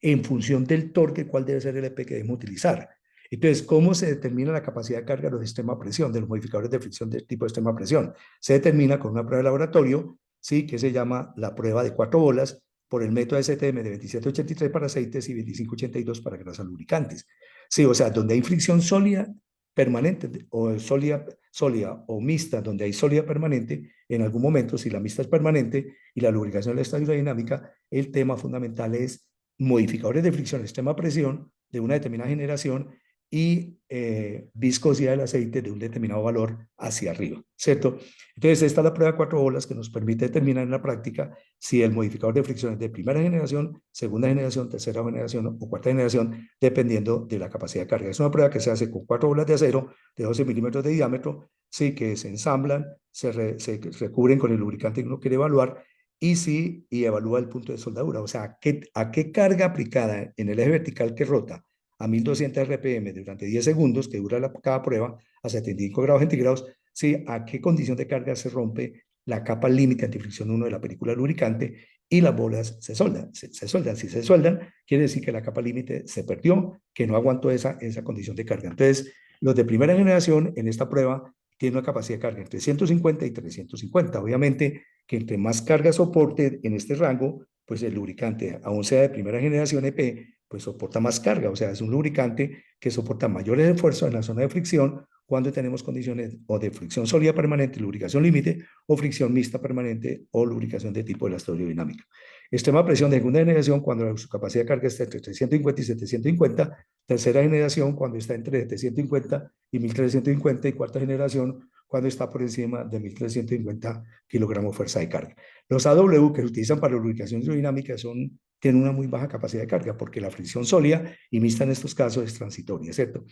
en función del torque cuál debe ser el EP que debemos utilizar. Entonces, ¿cómo se determina la capacidad de carga de los extrema presión, de los modificadores de fricción del tipo de extrema presión? Se determina con una prueba de laboratorio, ¿sí? Que se llama la prueba de 4 bolas por el método STM de 2783 para aceites y 2582 para grasas lubricantes. Sí, o sea, donde hay fricción sólida permanente o sólida o mixta, donde hay sólida permanente, en algún momento, si la mixta es permanente y la lubricación es la hidrodinámica, el tema fundamental es modificadores de fricción extrema presión de una determinada generación y viscosidad del aceite de un determinado valor hacia arriba, ¿cierto? Entonces, esta es la prueba de 4 bolas que nos permite determinar en la práctica si el modificador de fricción es de primera generación, segunda generación, tercera generación o cuarta generación, dependiendo de la capacidad de carga. Es una prueba que se hace con 4 bolas de acero de 12 milímetros de diámetro, sí, que se ensamblan, se recubren con el lubricante que uno quiere evaluar y evalúa el punto de soldadura, o sea, a qué carga aplicada en el eje vertical que rota a 1200 RPM durante 10 segundos, que dura cada prueba, a 75 grados centígrados, ¿sí? A qué condición de carga se rompe la capa límite antifricción 1 de la película lubricante y las bolas se soldan. Se soldan. Si se soldan, quiere decir que la capa límite se perdió, que no aguantó esa condición de carga. Entonces, los de primera generación en esta prueba tienen una capacidad de carga entre 150 y 350. Obviamente, que entre más carga soporte en este rango, pues el lubricante, aún sea de primera generación EP, pues soporta más carga, o sea, es un lubricante que soporta mayores esfuerzos en la zona de fricción cuando tenemos condiciones o de fricción sólida permanente, lubricación límite, o fricción mixta permanente o lubricación de tipo elastohidrodinámica. Extrema presión de segunda generación cuando su capacidad de carga está entre 350 y 750, tercera generación cuando está entre 750 y 1350 y cuarta generación cuando está por encima de 1350 kilogramos fuerza de carga. Los AW que se utilizan para la lubricación hidrodinámica tienen una muy baja capacidad de carga porque la fricción sólida y mixta en estos casos es transitoria, ¿cierto?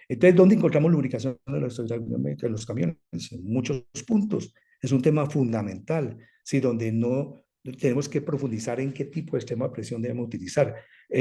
Entonces, ¿dónde encontramos lubricación en los camiones? En muchos puntos. es un tema fundamental, ¿sí? Donde no tenemos que profundizar en qué tipo de sistema de presión debemos utilizar.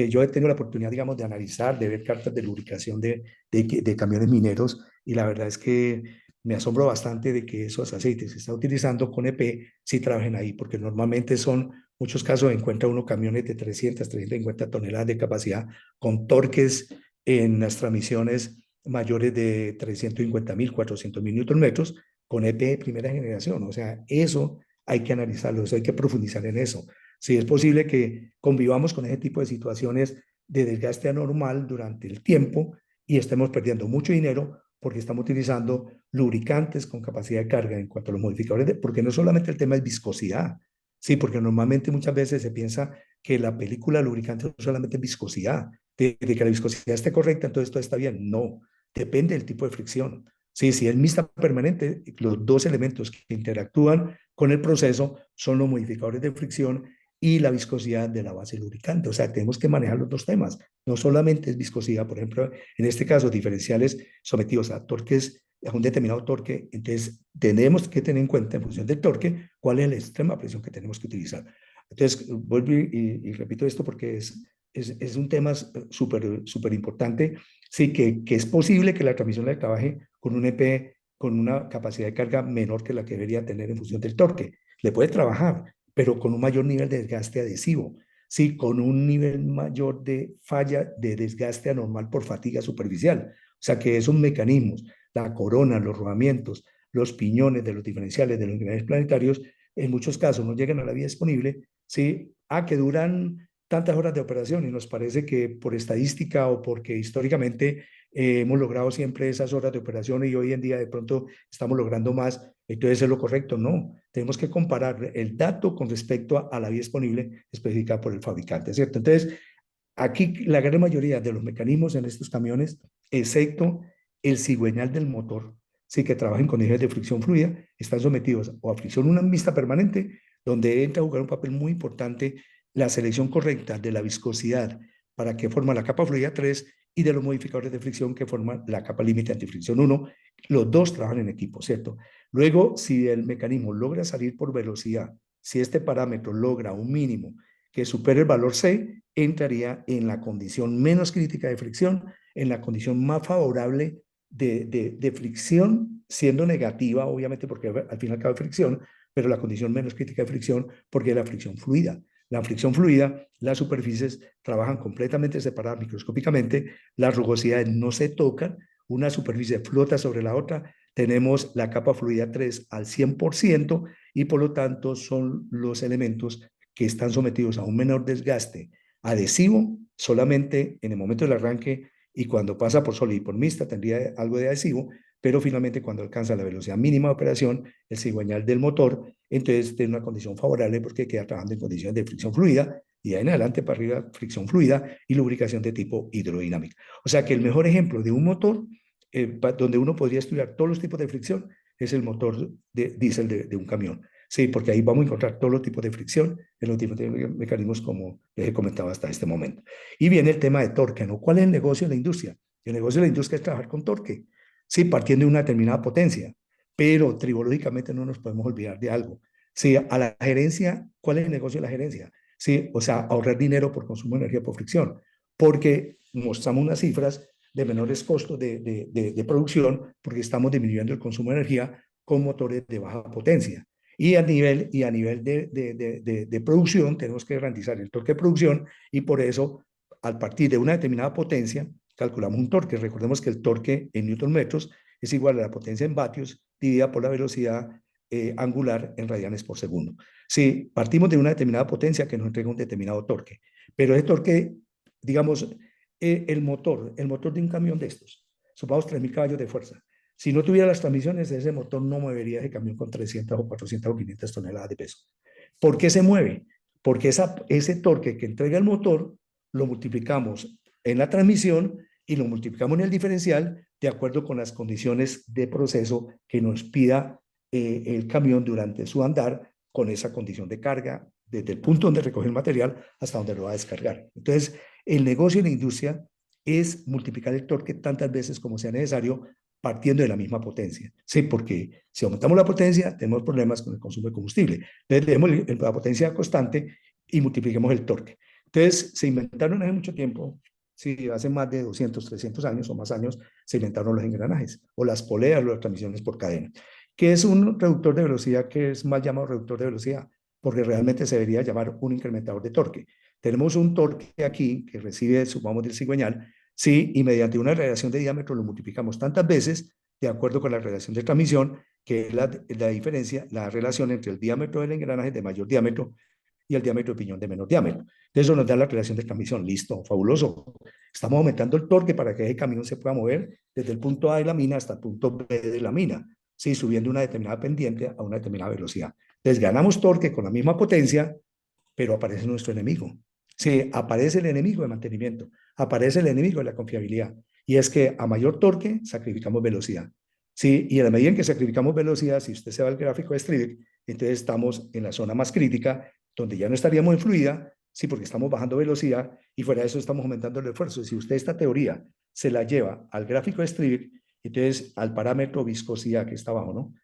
Yo he tenido la oportunidad, digamos, de analizar, de ver cartas de lubricación de camiones mineros y la verdad es que me asombro bastante de que esos aceites que se está utilizando con EP sí trabajen ahí, porque normalmente son, muchos casos encuentra uno camiones de 300, 350 toneladas de capacidad con torques en las transmisiones mayores de 350.000, 400.000 newton metros con EP de primera generación. O sea, eso hay que analizarlo, eso hay que profundizar en eso. Si es posible que convivamos con ese tipo de situaciones de desgaste anormal durante el tiempo y estemos perdiendo mucho dinero porque estamos utilizando lubricantes con capacidad de carga en cuanto a los modificadores, porque no solamente el tema es viscosidad, sí, porque normalmente muchas veces se piensa que la película lubricante no solamente es viscosidad, de que la viscosidad esté correcta, entonces todo está bien. No, depende del tipo de fricción. Sí, si es mixta permanente, los dos elementos que interactúan con el proceso son los modificadores de fricción y la viscosidad de la base lubricante. O sea, tenemos que manejar los dos temas. No solamente es viscosidad, por ejemplo, en este caso, diferenciales sometidos a torques, a un determinado torque. Entonces, tenemos que tener en cuenta, en función del torque, cuál es la extrema presión que tenemos que utilizar. Entonces, vuelvo y repito esto porque es un tema súper importante. Sí, que es posible que la transmisión la trabaje con un EP con una capacidad de carga menor que la que debería tener en función del torque. Le puede trabajar, pero con un mayor nivel de desgaste adhesivo, sí, con un nivel mayor de falla de desgaste anormal por fatiga superficial. O sea que esos mecanismos, la corona, los rodamientos, los piñones de los diferenciales de los niveles planetarios, en muchos casos no llegan a la vía disponible, sí, que duran tantas horas de operación y nos parece que por estadística o porque históricamente hemos logrado siempre esas horas de operación y hoy en día de pronto estamos logrando más, entonces es lo correcto. No, tenemos que comparar el dato con respecto a la vía disponible especificada por el fabricante, ¿cierto? Entonces, aquí la gran mayoría de los mecanismos en estos camiones, excepto el cigüeñal del motor, sí que trabaja en condiciones de fricción fluida, están sometidos o a fricción una mixta permanente, donde entra a jugar un papel muy importante la selección correcta de la viscosidad para que forma la capa fluida 3 y de los modificadores de fricción que forman la capa límite antifricción 1. Los dos trabajan en equipo, ¿cierto? Luego, si el mecanismo logra salir por velocidad, si este parámetro logra un mínimo que supere el valor C, entraría en la condición menos crítica de fricción, en la condición más favorable de fricción, siendo negativa, obviamente, porque al final cabe fricción, pero la condición menos crítica de fricción, porque es la fricción fluida. La fricción fluida, las superficies trabajan completamente separadas microscópicamente, las rugosidades no se tocan, una superficie flota sobre la otra, tenemos la capa fluida 3 al 100% y por lo tanto son los elementos que están sometidos a un menor desgaste adhesivo solamente en el momento del arranque y cuando pasa por sólido y por mixta tendría algo de adhesivo, pero finalmente cuando alcanza la velocidad mínima de operación, el cigüeñal del motor, entonces tiene una condición favorable porque queda trabajando en condiciones de fricción fluida y de ahí en adelante para arriba fricción fluida y lubricación de tipo hidrodinámica. O sea que el mejor ejemplo de un motor donde uno podría estudiar todos los tipos de fricción es el motor de diésel de un camión. Sí, porque ahí vamos a encontrar todos los tipos de fricción en los tipos de mecanismos como les he comentado hasta este momento. Y viene el tema de torque, ¿no? ¿Cuál es el negocio de la industria? El negocio de la industria es trabajar con torque, sí, partiendo de una determinada potencia, pero tribológicamente no nos podemos olvidar de algo. Sí, a la gerencia, ¿cuál es el negocio de la gerencia? Sí, o sea, ahorrar dinero por consumo de energía por fricción, porque mostramos unas cifras de menores costos de producción porque estamos disminuyendo el consumo de energía con motores de baja potencia. Y a nivel de producción tenemos que garantizar el torque de producción y por eso, al partir de una determinada potencia, calculamos un torque. Recordemos que el torque en newton metros es igual a la potencia en vatios dividida por la velocidad angular en radianes por segundo. Si partimos de una determinada potencia que nos entrega un determinado torque, pero ese torque, digamos, el motor de un camión de estos, supongamos 3.000 caballos de fuerza, si no tuviera las transmisiones, ese motor no movería ese camión con 300 o 400 o 500 toneladas de peso. ¿Por qué se mueve? Porque ese torque que entrega el motor lo multiplicamos en la transmisión y lo multiplicamos en el diferencial de acuerdo con las condiciones de proceso que nos pida el camión durante su andar con esa condición de carga, desde el punto donde recoge el material hasta donde lo va a descargar. Entonces, el negocio en la industria es multiplicar el torque tantas veces como sea necesario partiendo de la misma potencia. Sí, porque si aumentamos la potencia, tenemos problemas con el consumo de combustible. Entonces, demos la potencia constante y multipliquemos el torque. Entonces, se inventaron hace mucho tiempo, sí, hace más de 200, 300 años o más años, se inventaron los engranajes o las poleas, las transmisiones por cadena, que es un reductor de velocidad que es mal llamado reductor de velocidad, porque realmente se debería llamar un incrementador de torque. Tenemos un torque aquí que recibe, supongamos, del cigüeñal, sí, y mediante una relación de diámetro lo multiplicamos tantas veces de acuerdo con la relación de transmisión, que es la diferencia, la relación entre el diámetro del engranaje de mayor diámetro y el diámetro de piñón de menor diámetro. Entonces, eso nos da la relación de transmisión. Listo, fabuloso. Estamos aumentando el torque para que ese camión se pueda mover desde el punto A de la mina hasta el punto B de la mina, ¿sí? Subiendo una determinada pendiente a una determinada velocidad. Entonces, ganamos torque con la misma potencia, pero aparece nuestro enemigo. Sí, aparece el enemigo de mantenimiento, aparece el enemigo de la confiabilidad. Y es que a mayor torque sacrificamos velocidad. Sí, y a la medida en que sacrificamos velocidad, si usted se va al gráfico de Strivik, entonces estamos en la zona más crítica, donde ya no estaríamos en fluida, sí, porque estamos bajando velocidad y fuera de eso estamos aumentando el esfuerzo. Si usted esta teoría se la lleva al gráfico de Strivik, entonces al parámetro viscosidad que está abajo, ¿no?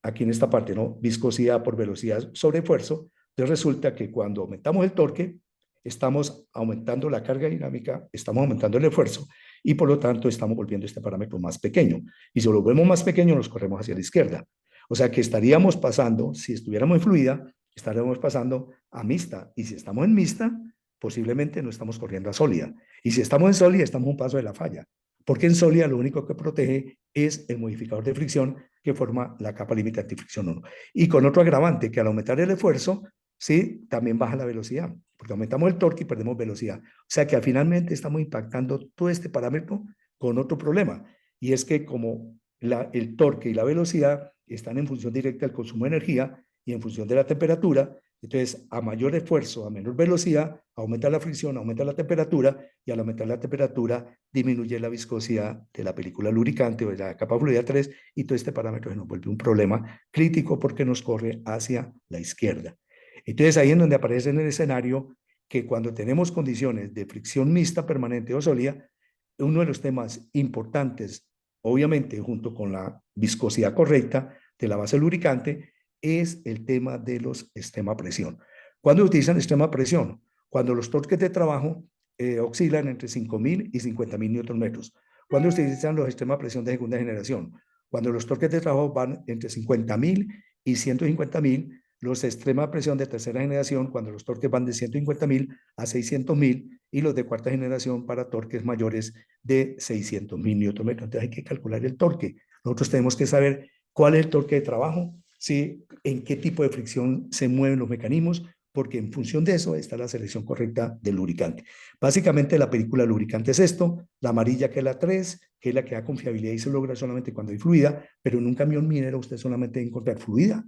Aquí en esta parte, ¿no? Viscosidad por velocidad sobre esfuerzo. Entonces resulta que cuando aumentamos el torque, estamos aumentando la carga dinámica, estamos aumentando el esfuerzo y por lo tanto estamos volviendo este parámetro más pequeño. Y si lo volvemos más pequeño, nos corremos hacia la izquierda. O sea que estaríamos pasando, si estuviéramos en fluida, estaríamos pasando a mixta. Y si estamos en mixta, posiblemente no estamos corriendo a sólida. Y si estamos en sólida, estamos a un paso de la falla. Porque en sólida lo único que protege es el modificador de fricción que forma la capa límite antifricción 1. Y con otro agravante, que al aumentar el esfuerzo, sí, también baja la velocidad, porque aumentamos el torque y perdemos velocidad. O sea que finalmente estamos impactando todo este parámetro con otro problema, y es que como el torque y la velocidad están en función directa del consumo de energía y en función de la temperatura, entonces a mayor esfuerzo, a menor velocidad, aumenta la fricción, aumenta la temperatura, y al aumentar la temperatura disminuye la viscosidad de la película lubricante o de la capa fluida 3, y todo este parámetro se nos vuelve un problema crítico porque nos corre hacia la izquierda. Entonces ahí en donde aparece en el escenario que cuando tenemos condiciones de fricción mixta, permanente o sólida, uno de los temas importantes, obviamente junto con la viscosidad correcta de la base lubricante, es el tema de los extrema presión. ¿Cuándo utilizan extrema presión? Cuando los torques de trabajo oscilan entre 5.000 y 50.000 newton metros. ¿Cuándo utilizan los extrema presión de segunda generación? Cuando los torques de trabajo van entre 50.000 y 150.000. Los de extrema presión de tercera generación, cuando los torques van de 150.000 a 600.000, y los de cuarta generación para torques mayores de 600.000 Nm. Entonces hay que calcular el torque. Nosotros tenemos que saber cuál es el torque de trabajo, ¿sí? En qué tipo de fricción se mueven los mecanismos, porque en función de eso está la selección correcta del lubricante. Básicamente la película lubricante es esto, la amarilla que es la 3, que es la que da confiabilidad y se logra solamente cuando hay fluida, pero en un camión minero usted solamente debe encontrar fluida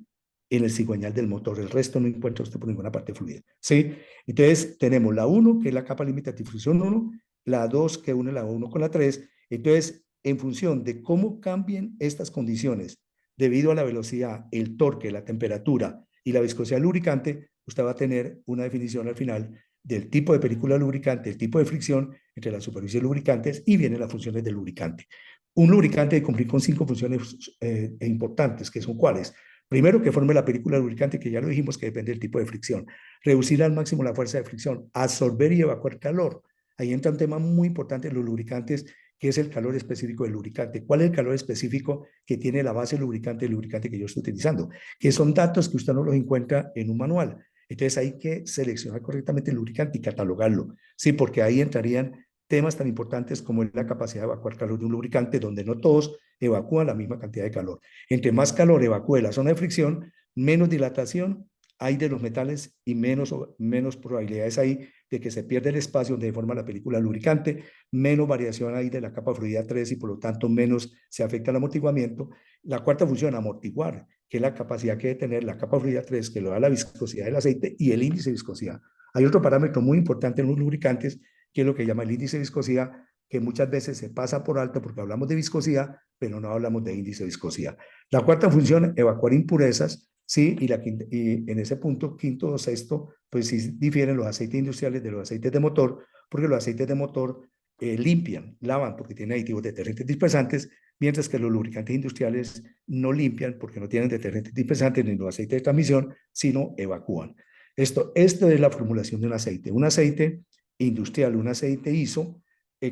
en el cigüeñal del motor, el resto no encuentra usted por ninguna parte fluida, ¿sí? Entonces tenemos la 1, que es la capa límite de difusión 1, la 2, que une la 1 con la 3, entonces en función de cómo cambien estas condiciones, debido a la velocidad, el torque, la temperatura y la viscosidad lubricante, usted va a tener una definición al final del tipo de película lubricante, el tipo de fricción entre las superficies lubricantes, y vienen las funciones del lubricante. Un lubricante debe cumplir con 5 funciones importantes, que son cuáles. Primero, que forme la película lubricante, que ya lo dijimos que depende del tipo de fricción. Reducir al máximo la fuerza de fricción, absorber y evacuar calor. Ahí entra un tema muy importante en los lubricantes, que es el calor específico del lubricante. ¿Cuál es el calor específico que tiene la base lubricante del lubricante que yo estoy utilizando? Que son datos que usted no los encuentra en un manual. Entonces hay que seleccionar correctamente el lubricante y catalogarlo. Sí, porque ahí entrarían temas tan importantes como la capacidad de evacuar calor de un lubricante, donde no todos evacúan la misma cantidad de calor. Entre más calor evacúe la zona de fricción, menos dilatación hay de los metales y menos probabilidades hay de que se pierda el espacio donde forma la película lubricante, menos variación hay de la capa fluida 3 y por lo tanto menos se afecta el amortiguamiento. La cuarta función, amortiguar, que es la capacidad que debe tener la capa fluida 3, que lo da la viscosidad del aceite y el índice de viscosidad. Hay otro parámetro muy importante en los lubricantes, que es lo que llama el índice de viscosidad, que muchas veces se pasa por alto porque hablamos de viscosidad, pero no hablamos de índice de viscosidad. La cuarta función, evacuar impurezas, sí, y en ese punto, quinto o sexto, pues sí difieren los aceites industriales de los aceites de motor, porque los aceites de motor limpian, lavan porque tienen aditivos detergentes dispersantes, mientras que los lubricantes industriales no limpian porque no tienen detergentes dispersantes ni los aceites de transmisión, sino evacúan. Esto es la formulación de un aceite. Un aceite industrial, un aceite ISO,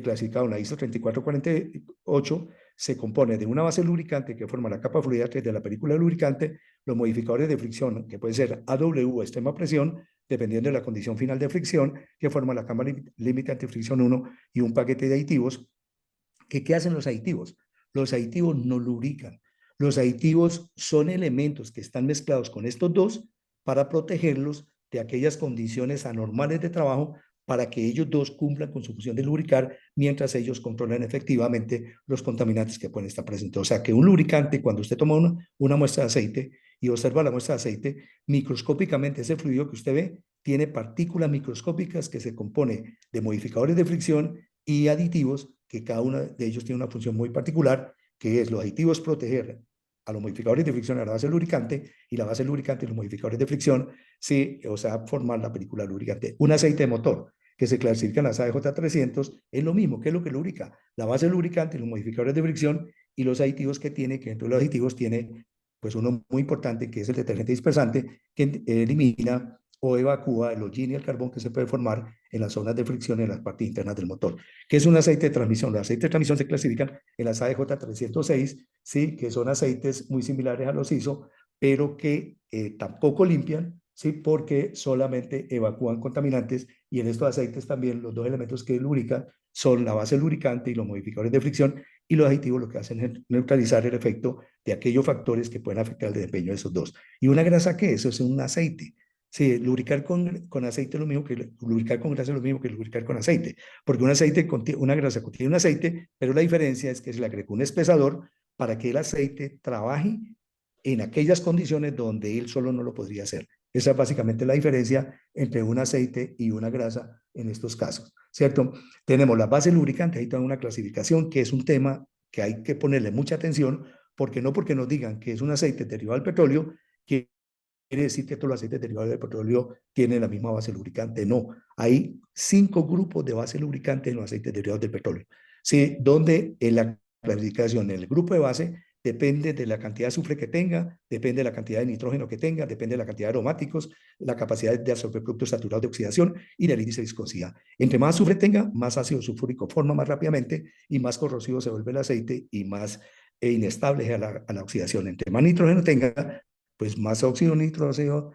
clasificado en la ISO 3448, se compone de una base lubricante que forma la capa fluida de la película lubricante, los modificadores de fricción, que puede ser AW, extrema presión, dependiendo de la condición final de fricción, que forma la cama límite antifricción 1 y un paquete de aditivos. ¿Qué hacen los aditivos? Los aditivos no lubrican. Los aditivos son elementos que están mezclados con estos dos para protegerlos de aquellas condiciones anormales de trabajo para que ellos dos cumplan con su función de lubricar mientras ellos controlan efectivamente los contaminantes que pueden estar presentes. O sea que un lubricante, cuando usted toma una muestra de aceite y observa la muestra de aceite, microscópicamente ese fluido que usted ve tiene partículas microscópicas que se compone de modificadores de fricción y aditivos, que cada uno de ellos tiene una función muy particular, que es los aditivos proteger a los modificadores de fricción a la base lubricante y la base lubricante y los modificadores de fricción, sí, o sea, formar la película lubricante. Un aceite de motor que se clasifica en las AJ300 es lo mismo. ¿Qué es lo que lubrica? La base lubricante, los modificadores de fricción y los aditivos que tiene, que dentro de los aditivos tiene pues uno muy importante que es el detergente dispersante que elimina o evacúa el hollín y el carbón que se puede formar en las zonas de fricción en las partes internas del motor. ¿Qué es un aceite de transmisión? Los aceites de transmisión se clasifican en las AEJ306, ¿sí? Que son aceites muy similares a los ISO, pero que tampoco limpian, ¿sí? Porque solamente evacúan contaminantes y en estos aceites también los dos elementos que lubrican son la base lubricante y los modificadores de fricción y los aditivos lo que hacen es neutralizar el efecto de aquellos factores que pueden afectar el desempeño de esos dos. ¿Y una grasa qué? Eso es un aceite. Sí, lubricar con aceite es lo mismo que lubricar con grasa es lo mismo que lubricar con aceite, porque un aceite contiene, una grasa contiene un aceite, pero la diferencia es que se le agrega un espesador para que el aceite trabaje en aquellas condiciones donde él solo no lo podría hacer. Esa es básicamente la diferencia entre un aceite y una grasa en estos casos, ¿cierto? Tenemos la base lubricante, ahí tengo una clasificación que es un tema que hay que ponerle mucha atención, porque no porque nos digan que es un aceite derivado del petróleo, que quiere decir que todos los aceites derivados del petróleo tienen la misma base lubricante. No, hay 5 grupos de base lubricante en los aceites derivados del petróleo. Sí, donde en la clasificación, en el grupo de base, depende de la cantidad de azufre que tenga, depende de la cantidad de nitrógeno que tenga, depende de la cantidad de aromáticos, la capacidad de absorber productos saturados de oxidación y del índice de viscosidad. Entre más azufre tenga, más ácido sulfúrico forma más rápidamente y más corrosivo se vuelve el aceite y más inestable es a la oxidación. Entre más nitrógeno tenga, pues más óxido nitroso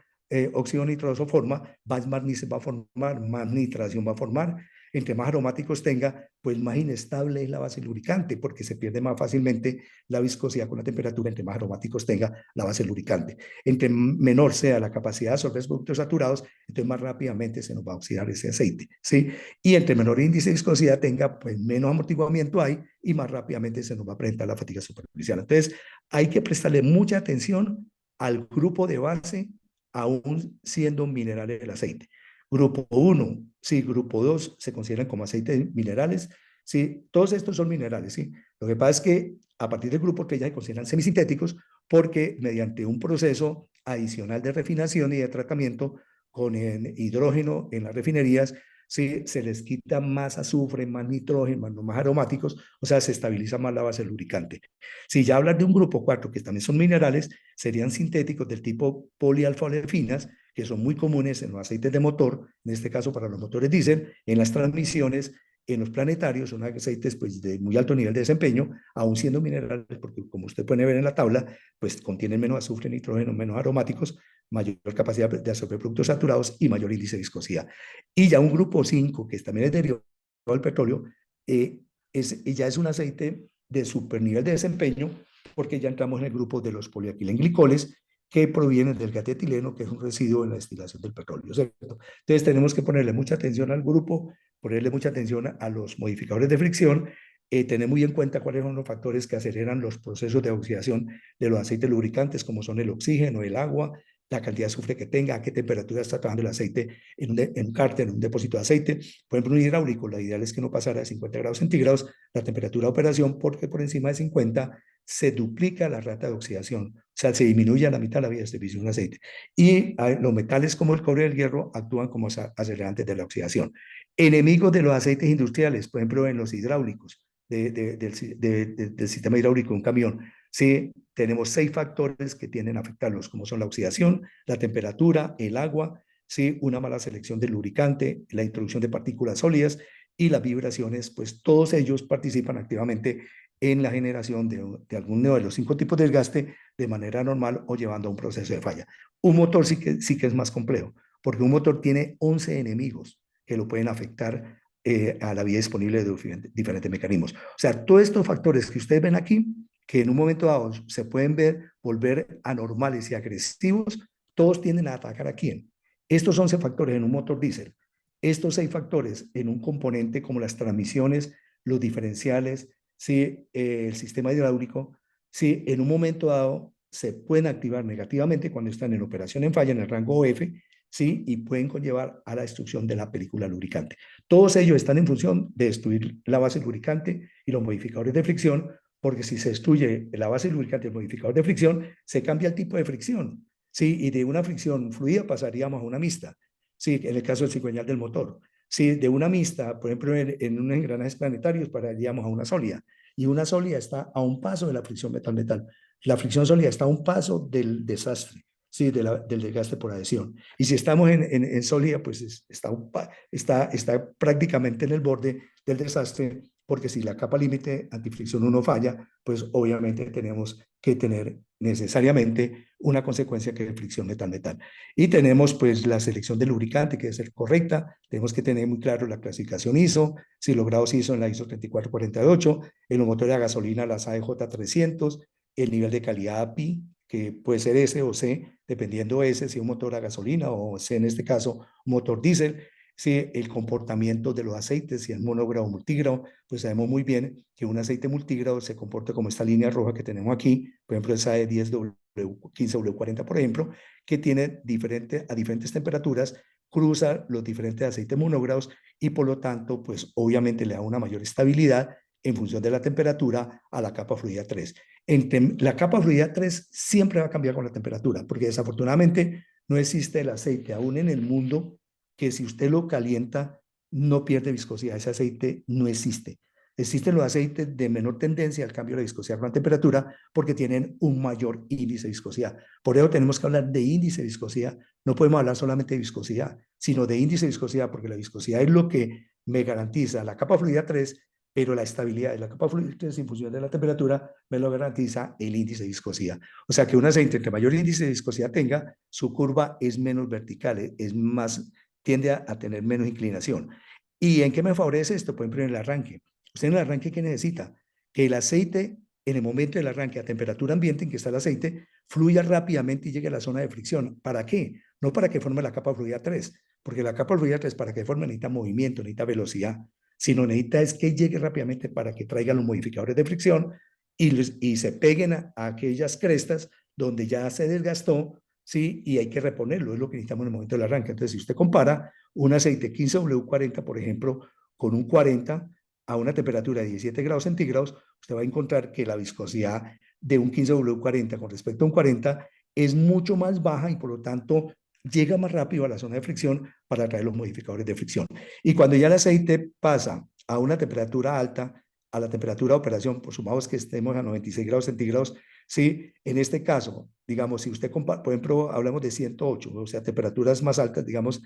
forma, más barnices va a formar, más nitración va a formar. Entre más aromáticos tenga, pues más inestable es la base lubricante, porque se pierde más fácilmente la viscosidad con la temperatura, entre más aromáticos tenga la base lubricante. Entre menor sea la capacidad de absorber productos saturados, entonces más rápidamente se nos va a oxidar ese aceite, ¿sí? Y entre menor índice de viscosidad tenga, pues menos amortiguamiento hay y más rápidamente se nos va a presentar la fatiga superficial. Entonces, hay que prestarle mucha atención al grupo de base, aún siendo minerales del aceite. Grupo 1, sí, grupo 2 se consideran como aceites minerales, sí, todos estos son minerales, sí. Lo que pasa es que a partir del grupo 3 ya se consideran semisintéticos porque mediante un proceso adicional de refinación y de tratamiento con el hidrógeno en las refinerías, sí, se les quita más azufre, más nitrógeno, más aromáticos, o sea, se estabiliza más la base lubricante. Si ya hablas de un grupo 4, que también son minerales, serían sintéticos del tipo polialfa-olefinas, que son muy comunes en los aceites de motor, en este caso para los motores diésel, en las transmisiones, en los planetarios, son aceites pues, de muy alto nivel de desempeño, aún siendo minerales, porque como usted puede ver en la tabla, pues contienen menos azufre, nitrógeno, menos aromáticos, mayor capacidad de absorber productos saturados y mayor índice de viscosidad. Y ya un grupo 5, que también es derivado del petróleo, ya es un aceite de super nivel de desempeño, porque ya entramos en el grupo de los polietilenglicoles que provienen del gas etileno, que es un residuo en la destilación del petróleo, ¿cierto? Entonces tenemos que ponerle mucha atención al grupo, ponerle mucha atención a los modificadores de fricción, tener muy en cuenta cuáles son los factores que aceleran los procesos de oxidación de los aceites lubricantes, como son el oxígeno, el agua, la cantidad de azufre que tenga, a qué temperatura está trabajando el aceite en un cárter, en un depósito de aceite. Por ejemplo, un hidráulico, la ideal es que no pasara de 50 grados centígrados la temperatura de operación, porque por encima de 50 se duplica la rata de oxidación, o sea, se disminuye a la mitad la vida de servicio de un aceite. Y los metales como el cobre y el hierro actúan como acelerantes de la oxidación. Enemigos de los aceites industriales, por ejemplo, en los hidráulicos, del sistema hidráulico de un camión. Sí, tenemos 6 factores que tienden a afectarlos, como son la oxidación, la temperatura, el agua, sí, una mala selección del lubricante, la introducción de partículas sólidas y las vibraciones, pues todos ellos participan activamente en la generación de alguno de los 5 tipos de desgaste de manera normal o llevando a un proceso de falla. Un motor sí que es más complejo, porque un motor tiene 11 enemigos que lo pueden afectar a la vida disponible de diferentes mecanismos. O sea, todos estos factores que ustedes ven aquí, que en un momento dado se pueden volver anormales y agresivos, todos tienden a atacar a quién. Estos 11 factores en un motor diésel, estos 6 factores en un componente como las transmisiones, los diferenciales, ¿sí? El sistema hidráulico, ¿sí? En un momento dado se pueden activar negativamente cuando están en operación en falla en el rango F, ¿sí? Y pueden conllevar a la destrucción de la película lubricante. Todos ellos están en función de destruir la base lubricante y los modificadores de fricción, porque si se destruye la base lubricante y el modificador de fricción, se cambia el tipo de fricción, ¿sí? Y de una fricción fluida pasaríamos a una mixta, ¿sí? En el caso del cigüeñal del motor. Si de una mixta, por ejemplo, en unos engranajes planetarios, pasaríamos a una sólida. Y una sólida está a un paso de la fricción metal-metal. La fricción sólida está a un paso del desastre, ¿sí? Del desgaste por adhesión. Y si estamos en sólida, pues está prácticamente en el borde del desastre, porque si la capa límite antifricción 1 falla, pues obviamente tenemos que tener necesariamente una consecuencia que es fricción metal-metal. Y tenemos pues la selección del lubricante que debe ser correcta, tenemos que tener muy claro la clasificación ISO, si los grados ISO en la ISO 3448, en los motores a gasolina las AEJ300, el nivel de calidad API, que puede ser S o C, dependiendo S, si un motor a gasolina o C en este caso, un motor diésel, si el comportamiento de los aceites, si es monogrado o multigrado, pues sabemos muy bien que un aceite multigrado se comporta como esta línea roja que tenemos aquí, por ejemplo, esa de 10W15W40, por ejemplo, que tiene a diferentes temperaturas, cruza los diferentes aceites monogrados y por lo tanto, pues obviamente le da una mayor estabilidad en función de la temperatura a la capa fluida 3. La capa fluida 3 siempre va a cambiar con la temperatura, porque desafortunadamente no existe el aceite aún en el mundo que si usted lo calienta no pierde viscosidad. Ese aceite no existe. Existen los aceites de menor tendencia al cambio de viscosidad con la temperatura porque tienen un mayor índice de viscosidad. Por eso tenemos que hablar de índice de viscosidad. No podemos hablar solamente de viscosidad, sino de índice de viscosidad, porque la viscosidad es lo que me garantiza la capa fluida 3, pero la estabilidad de la capa fluida 3 en función de la temperatura me lo garantiza el índice de viscosidad. O sea que un aceite que mayor índice de viscosidad tenga, su curva es menos vertical, es más, tiende a tener menos inclinación. ¿Y en qué me favorece esto? Por ejemplo, en el arranque. Usted en el arranque, ¿qué necesita? Que el aceite, en el momento del arranque a temperatura ambiente en que está el aceite, fluya rápidamente y llegue a la zona de fricción. ¿Para qué? No para que forme la capa fluida 3, porque la capa fluida 3 para que forme necesita movimiento, necesita velocidad, sino necesita es que llegue rápidamente para que traiga los modificadores de fricción y se peguen a aquellas crestas donde ya se desgastó, ¿sí? Y hay que reponerlo, es lo que necesitamos en el momento del arranque. Entonces, si usted compara un aceite 15W40, por ejemplo, con un 40 a una temperatura de 17 grados centígrados, usted va a encontrar que la viscosidad de un 15W40 con respecto a un 40 es mucho más baja y por lo tanto llega más rápido a la zona de fricción para traer los modificadores de fricción. Y cuando ya el aceite pasa a una temperatura alta, a la temperatura de operación, por sumamos que estemos a 96 grados centígrados, sí, en este caso, digamos, si usted compara, por ejemplo, hablamos de 108, o sea, temperaturas más altas, digamos,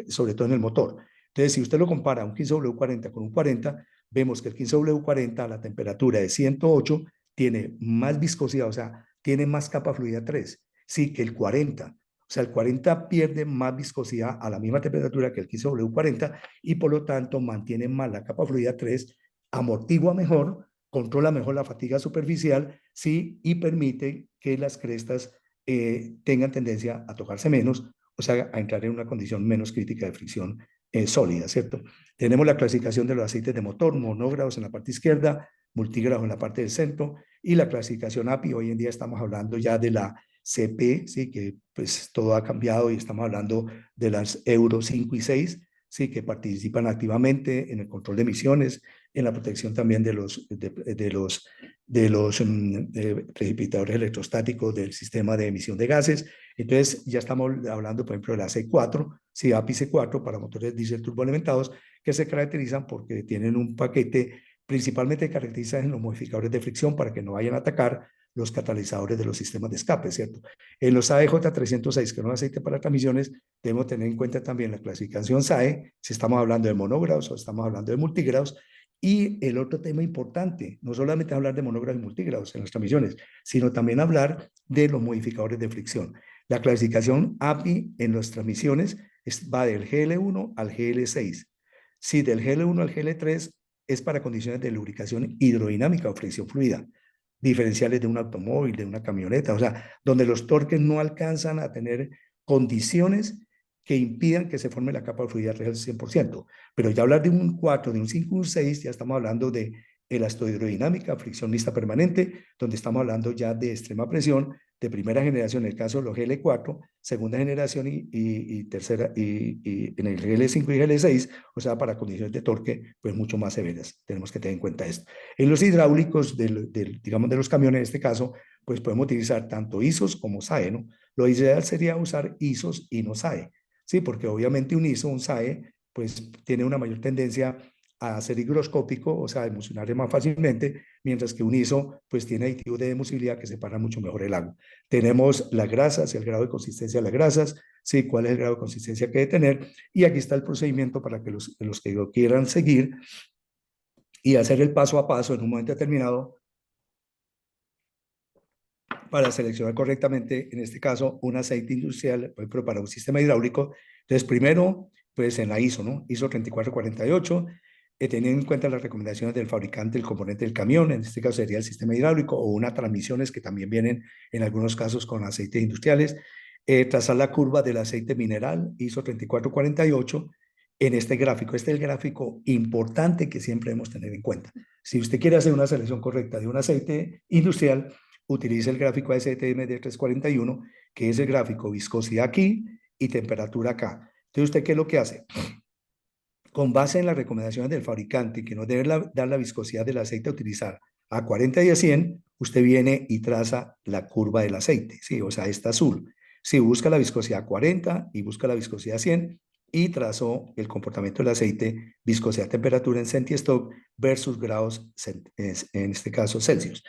sobre todo en el motor. Entonces, si usted lo compara un 15W40 con un 40, vemos que el 15W40 a la temperatura de 108 tiene más viscosidad, o sea, tiene más capa fluida 3, sí, que el 40. O sea, el 40 pierde más viscosidad a la misma temperatura que el 15W40 y por lo tanto mantiene más la capa fluida 3, amortigua mejor, controla mejor la fatiga superficial, sí, y permite que las crestas tengan tendencia a tocarse menos, o sea, a entrar en una condición menos crítica de fricción sólida, ¿cierto? Tenemos la clasificación de los aceites de motor, monógrados en la parte izquierda, multígrados en la parte del centro, y la clasificación API, hoy en día estamos hablando ya de la CP, ¿sí? Que pues todo ha cambiado y estamos hablando de las Euro 5 y 6, sí, que participan activamente en el control de emisiones, en la protección también de los precipitadores electrostáticos del sistema de emisión de gases. Entonces, ya estamos hablando, por ejemplo, de la C4, sí, API C4 para motores diésel turboalimentados, que se caracterizan porque tienen un paquete principalmente caracteriza en los modificadores de fricción para que no vayan a atacar los catalizadores de los sistemas de escape, ¿cierto? En los AEJ 306, que no es aceite para transmisiones, debemos tener en cuenta también la clasificación SAE, si estamos hablando de monógrados o estamos hablando de multigrados. Y el otro tema importante, no solamente hablar de monógrados y multigrados en las transmisiones, sino también hablar de los modificadores de fricción. La clasificación API en las transmisiones va del GL1 al GL6. Si del GL1 al GL3 es para condiciones de lubricación hidrodinámica o fricción fluida, diferenciales de un automóvil, de una camioneta, o sea, donde los torques no alcanzan a tener condiciones que impidan que se forme la capa de fluidez real al 100%. Pero ya hablar de un 4, de un 5, un 6, ya estamos hablando de elastohidrodinámica, fricción mixta permanente, donde estamos hablando ya de extrema presión, de primera generación en el caso de los GL4, segunda generación y tercera, y en el GL5 y GL6, o sea, para condiciones de torque, pues mucho más severas. Tenemos que tener en cuenta esto. En los hidráulicos, digamos, de los camiones, en este caso, pues podemos utilizar tanto ISOs como SAE, ¿no? Lo ideal sería usar ISOs y no SAE, ¿sí? Porque obviamente un ISO, un SAE, pues tiene una mayor tendencia a ser higroscópico, o sea, a emulsionar más fácilmente, mientras que un ISO pues tiene aditivos de emulsibilidad que separan mucho mejor el agua. Tenemos las grasas, el grado de consistencia de las grasas, sí, cuál es el grado de consistencia que debe tener, y aquí está el procedimiento para que los que lo quieran seguir y hacer el paso a paso en un momento determinado para seleccionar correctamente, en este caso, un aceite industrial, por ejemplo, para un sistema hidráulico. Entonces, primero, pues en la ISO, ¿no? ISO 3448, teniendo en cuenta las recomendaciones del fabricante, el componente del camión, en este caso sería el sistema hidráulico o unas transmisiones que también vienen en algunos casos con aceites industriales. Trazar la curva del aceite mineral, ISO 3448, en este gráfico. Este es el gráfico importante que siempre debemos tener en cuenta. Si usted quiere hacer una selección correcta de un aceite industrial, utilice el gráfico ASTM de 341, que es el gráfico viscosidad aquí y temperatura acá. Entonces, ¿usted qué es lo que hace? Con base en las recomendaciones del fabricante, que nos debe dar la viscosidad del aceite a utilizar a 40 y a 100, usted viene y traza la curva del aceite, ¿sí? O sea, está azul. Si busca la viscosidad a 40 y busca la viscosidad a 100, y trazó el comportamiento del aceite, viscosidad, temperatura en centistock versus grados, en este caso Celsius.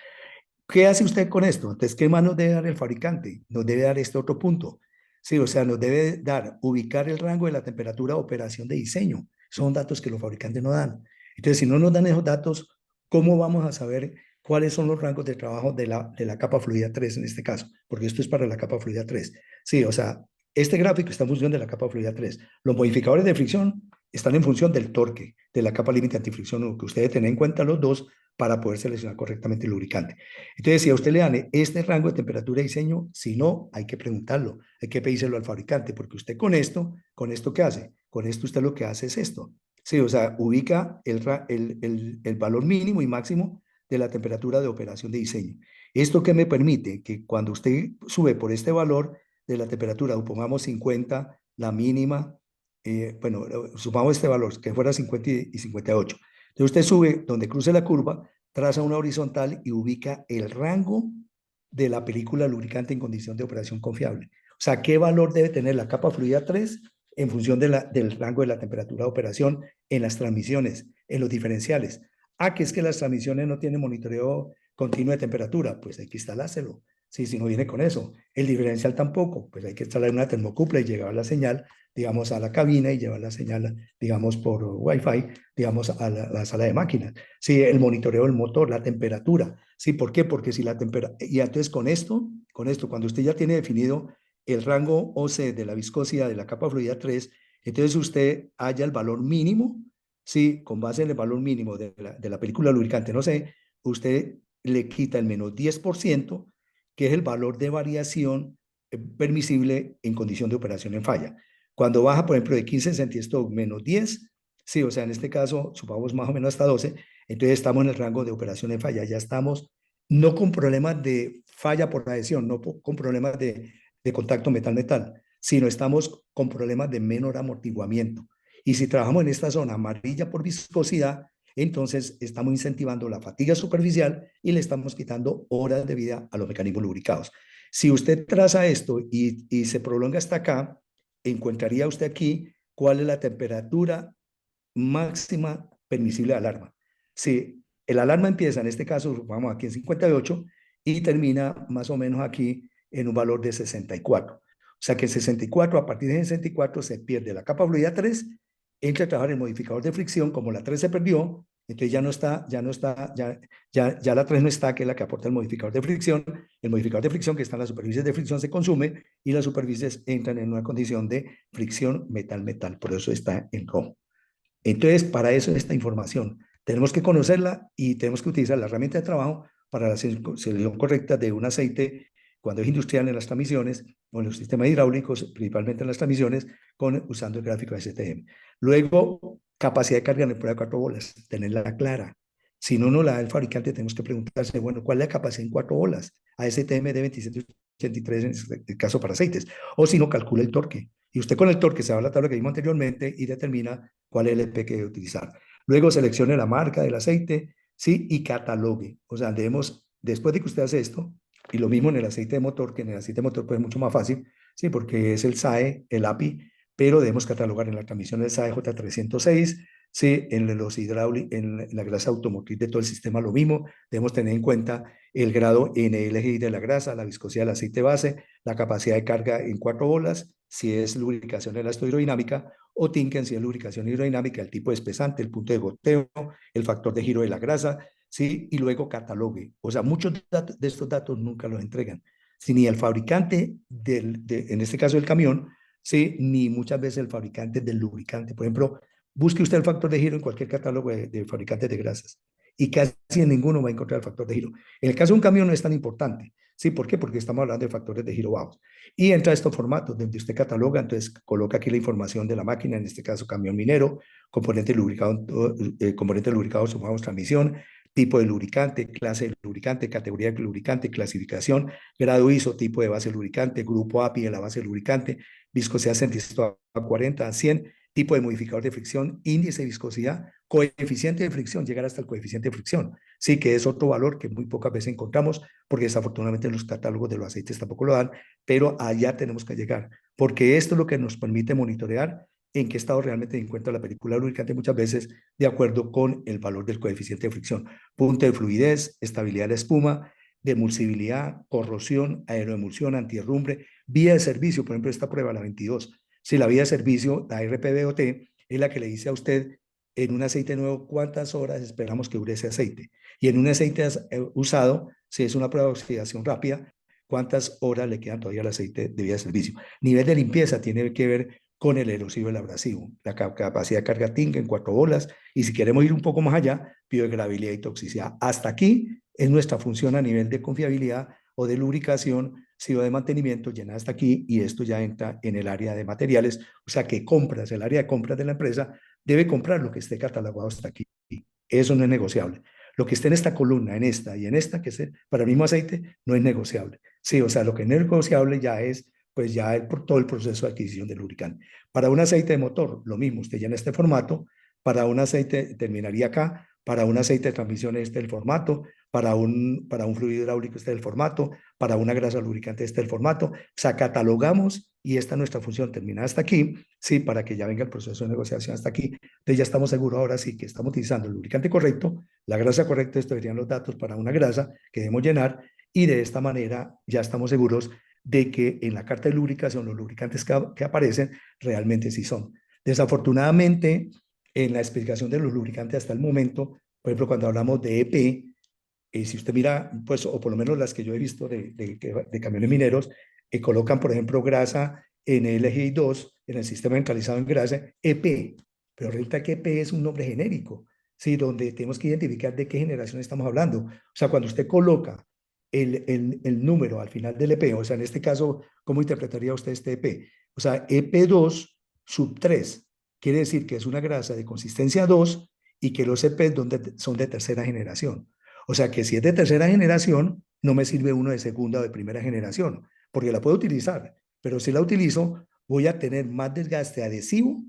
¿Qué hace usted con esto? Entonces, ¿qué más nos debe dar el fabricante? Nos debe dar este otro punto. Sí, o sea, nos debe dar, ubicar el rango de la temperatura de operación de diseño. Son datos que los fabricantes no dan. Entonces, si no nos dan esos datos, ¿cómo vamos a saber cuáles son los rangos de trabajo de la capa fluida 3 en este caso? Porque esto es para la capa fluida 3. Sí, o sea, este gráfico está en función de la capa fluida 3. Los modificadores de fricción están en función del torque, de la capa límite antifricción, que usted debe tener en cuenta los dos para poder seleccionar correctamente el lubricante. Entonces, si a usted le dan este rango de temperatura de diseño, si no, hay que preguntarlo, hay que pedírselo al fabricante, porque usted con esto ¿qué hace? Con esto usted lo que hace es esto. Sí, o sea, ubica el valor mínimo y máximo de la temperatura de operación de diseño. ¿Esto qué me permite? Que cuando usted sube por este valor de la temperatura, supongamos 50, la mínima, bueno, supongamos este valor, que fuera 50 y 58. Entonces usted sube donde cruce la curva, traza una horizontal y ubica el rango de la película lubricante en condición de operación confiable. O sea, ¿qué valor debe tener la capa fluida 3 en función del rango de la temperatura de operación en las transmisiones, en los diferenciales? Ah, que es que las transmisiones no tienen monitoreo continuo de temperatura, pues hay que instalárselo. Sí, si no viene con eso. El diferencial tampoco, pues hay que instalar una termocupla y llevar la señal, digamos, a la cabina y llevar la señal, digamos, por Wi-Fi, digamos, a la sala de máquinas. Sí, el monitoreo del motor, la temperatura. Sí, ¿por qué? Porque si la temperatura... Y entonces con esto, cuando usted ya tiene definido el rango OC de la viscosidad de la capa fluida 3, entonces usted halla el valor mínimo, sí, con base en el valor mínimo de la película lubricante, no sé, usted le quita el menos 10%, que es el valor de variación permisible en condición de operación en falla. Cuando baja, por ejemplo, de 15 centímetros menos 10, sí, o sea, en este caso, supongamos más o menos hasta 12, entonces estamos en el rango de operación en falla. Ya estamos no con problemas de falla por adhesión, no con problemas de contacto metal-metal, sino estamos con problemas de menor amortiguamiento. Y si trabajamos en esta zona amarilla por viscosidad, entonces estamos incentivando la fatiga superficial y le estamos quitando horas de vida a los mecanismos lubricados. Si usted traza esto y se prolonga hasta acá, encontraría usted aquí cuál es la temperatura máxima permisible de alarma. Si el alarma empieza, en este caso, vamos aquí en 58 y termina más o menos aquí en un valor de 64. O sea que en 64, a partir de 64 se pierde la capa fluida 3, entra a trabajar el modificador de fricción, como la 3 se perdió, entonces ya la 3 no está, que es la que aporta el modificador de fricción que está en las superficies de fricción se consume y las superficies entran en una condición de fricción metal-metal, por eso está en rojo. Entonces, para eso esta información, tenemos que conocerla y tenemos que utilizar la herramienta de trabajo para la selección correcta de un aceite cuando es industrial en las transmisiones o en los sistemas hidráulicos, principalmente en las transmisiones, usando el gráfico de STM. Luego, capacidad de carga en el prueba de 4 bolas, tenerla clara. Si no nos la da el fabricante, tenemos que preguntarse, bueno, ¿cuál es la capacidad en 4 bolas? ASTM de 2783 en el caso para aceites. O si no, calcula el torque. Y usted con el torque se va a la tabla que vimos anteriormente y determina cuál es el EP que debe utilizar. Luego seleccione la marca del aceite, ¿sí? Y catalogue. O sea, debemos, después de que usted hace esto, y lo mismo en el aceite de motor, que en el aceite de motor pues es mucho más fácil, ¿sí? Porque es el SAE, el API, pero debemos catalogar en la transmisión del SAE J306, ¿sí? En los en la grasa automotriz de todo el sistema lo mismo, debemos tener en cuenta el grado NLGI de la grasa, la viscosidad del aceite base, la capacidad de carga en 4 bolas, si es lubricación elastodinámica, o Tinken si es lubricación hidrodinámica, el tipo de espesante, el punto de goteo, el factor de giro de la grasa, ¿sí? Y luego catalogue. O sea, muchos de estos datos nunca los entregan. Si ni el fabricante, en este caso del camión, ¿sí? Ni muchas veces el fabricante del lubricante. Por ejemplo, busque usted el factor de giro en cualquier catálogo de fabricantes de grasas y casi en ninguno va a encontrar el factor de giro. En el caso de un camión no es tan importante. ¿Sí? ¿Por qué? Porque estamos hablando de factores de giro bajos. Y entra a estos formatos donde usted cataloga, entonces coloca aquí la información de la máquina, en este caso camión minero, componente lubricado, sumamos transmisión, tipo de lubricante, clase de lubricante, categoría de lubricante, clasificación, grado ISO, tipo de base lubricante, grupo API de la base lubricante, viscosidad centímetros a 40 a 100, tipo de modificador de fricción, índice de viscosidad, coeficiente de fricción, llegar hasta el coeficiente de fricción, sí, que es otro valor que muy pocas veces encontramos, porque desafortunadamente en los catálogos de los aceites tampoco lo dan, pero allá tenemos que llegar, porque esto es lo que nos permite monitorear en qué estado realmente encuentra la película lubricante muchas veces de acuerdo con el valor del coeficiente de fricción, punto de fluidez, estabilidad de la espuma, de emulsibilidad, corrosión, aeroemulsión, antierrumbre, vía de servicio, por ejemplo, esta prueba, la 22. Si la vía de servicio, la RPBOT, es la que le dice a usted en un aceite nuevo cuántas horas esperamos que dure ese aceite. Y en un aceite usado, si es una prueba de oxidación rápida, cuántas horas le quedan todavía al aceite de vía de servicio. Nivel de limpieza tiene que ver con el erosivo y el abrasivo, la capacidad de carga TINC en 4 bolas, y si queremos ir un poco más allá, biodegradabilidad y toxicidad. Hasta aquí es nuestra función a nivel de confiabilidad o de lubricación, si o de mantenimiento, llena hasta aquí, y esto ya entra en el área de materiales, o sea que compras, el área de compras de la empresa debe comprar lo que esté catalogado hasta aquí. Eso no es negociable. Lo que esté en esta columna, en esta y en esta, que es para el mismo aceite, no es negociable. Sí, o sea, lo que no es negociable ya es, pues ya por todo el proceso de adquisición del lubricante. Para un aceite de motor, lo mismo, usted ya en este formato, para un aceite terminaría acá, para un aceite de transmisión este es el formato, para un fluido hidráulico este es el formato, para una grasa lubricante este es el formato. O sea, catalogamos y esta es nuestra función, termina hasta aquí, sí, para que ya venga el proceso de negociación hasta aquí. Entonces ya estamos seguros ahora sí que estamos utilizando el lubricante correcto, la grasa correcta, estos serían los datos para una grasa que debemos llenar y de esta manera ya estamos seguros de que en la carta de lubricación los lubricantes que aparecen realmente sí son. Desafortunadamente, en la especificación de los lubricantes hasta el momento, por ejemplo, cuando hablamos de EP, si usted mira, pues, o por lo menos las que yo he visto de camiones mineros, colocan, por ejemplo, grasa en el eje 2, en el sistema centralizado en grasa, EP, pero resulta que EP es un nombre genérico, ¿sí? Donde tenemos que identificar de qué generación estamos hablando. O sea, cuando usted coloca el número al final del EP, o sea, en este caso, ¿cómo interpretaría usted este EP? O sea, EP2 sub 3, quiere decir que es una grasa de consistencia 2 y que los EP son de tercera generación. O sea que si es de tercera generación, no me sirve uno de segunda o de primera generación, porque la puedo utilizar, pero si la utilizo, voy a tener más desgaste adhesivo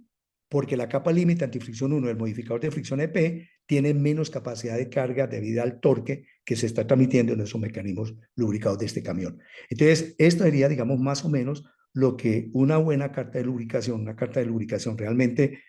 porque la capa límite antifricción 1 del modificador de fricción EP tiene menos capacidad de carga debido al torque que se está transmitiendo en esos mecanismos lubricados de este camión. Entonces, esto sería, digamos, más o menos lo que una buena carta de lubricación, una carta de lubricación realmente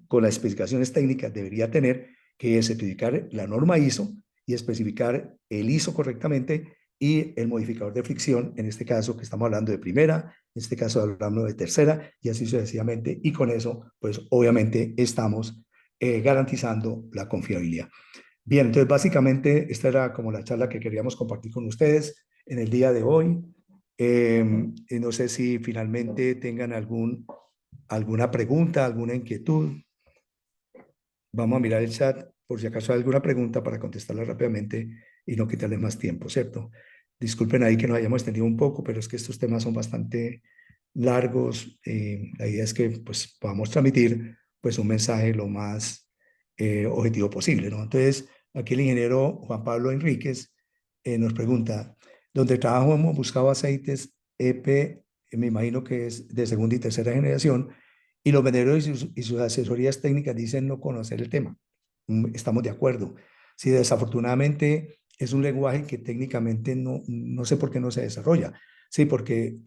con las especificaciones técnicas debería tener, que es especificar la norma ISO y especificar el ISO correctamente y el modificador de fricción, en este caso que estamos hablando de primera, en este caso hablamos de tercera y así sucesivamente, y con eso, pues obviamente estamos garantizando la confiabilidad. Bien, entonces básicamente esta era como la charla que queríamos compartir con ustedes en el día de hoy. No sé si finalmente tengan alguna pregunta, alguna inquietud. Vamos a mirar el chat por si acaso hay alguna pregunta para contestarla rápidamente y no quitarles más tiempo, ¿cierto? Disculpen ahí que nos hayamos extendido un poco, pero es que estos temas son bastante largos. La idea es que pues, podamos transmitir pues, un mensaje lo más objetivo posible, ¿no? Entonces, aquí el ingeniero Juan Pablo Enríquez nos pregunta, ¿dónde trabajo hemos buscado aceites EP, me imagino que es de segunda y tercera generación, y los vendedores y sus asesorías técnicas dicen no conocer el tema? Estamos de acuerdo. Sí, desafortunadamente es un lenguaje que técnicamente no sé por qué no se desarrolla. Sí, porque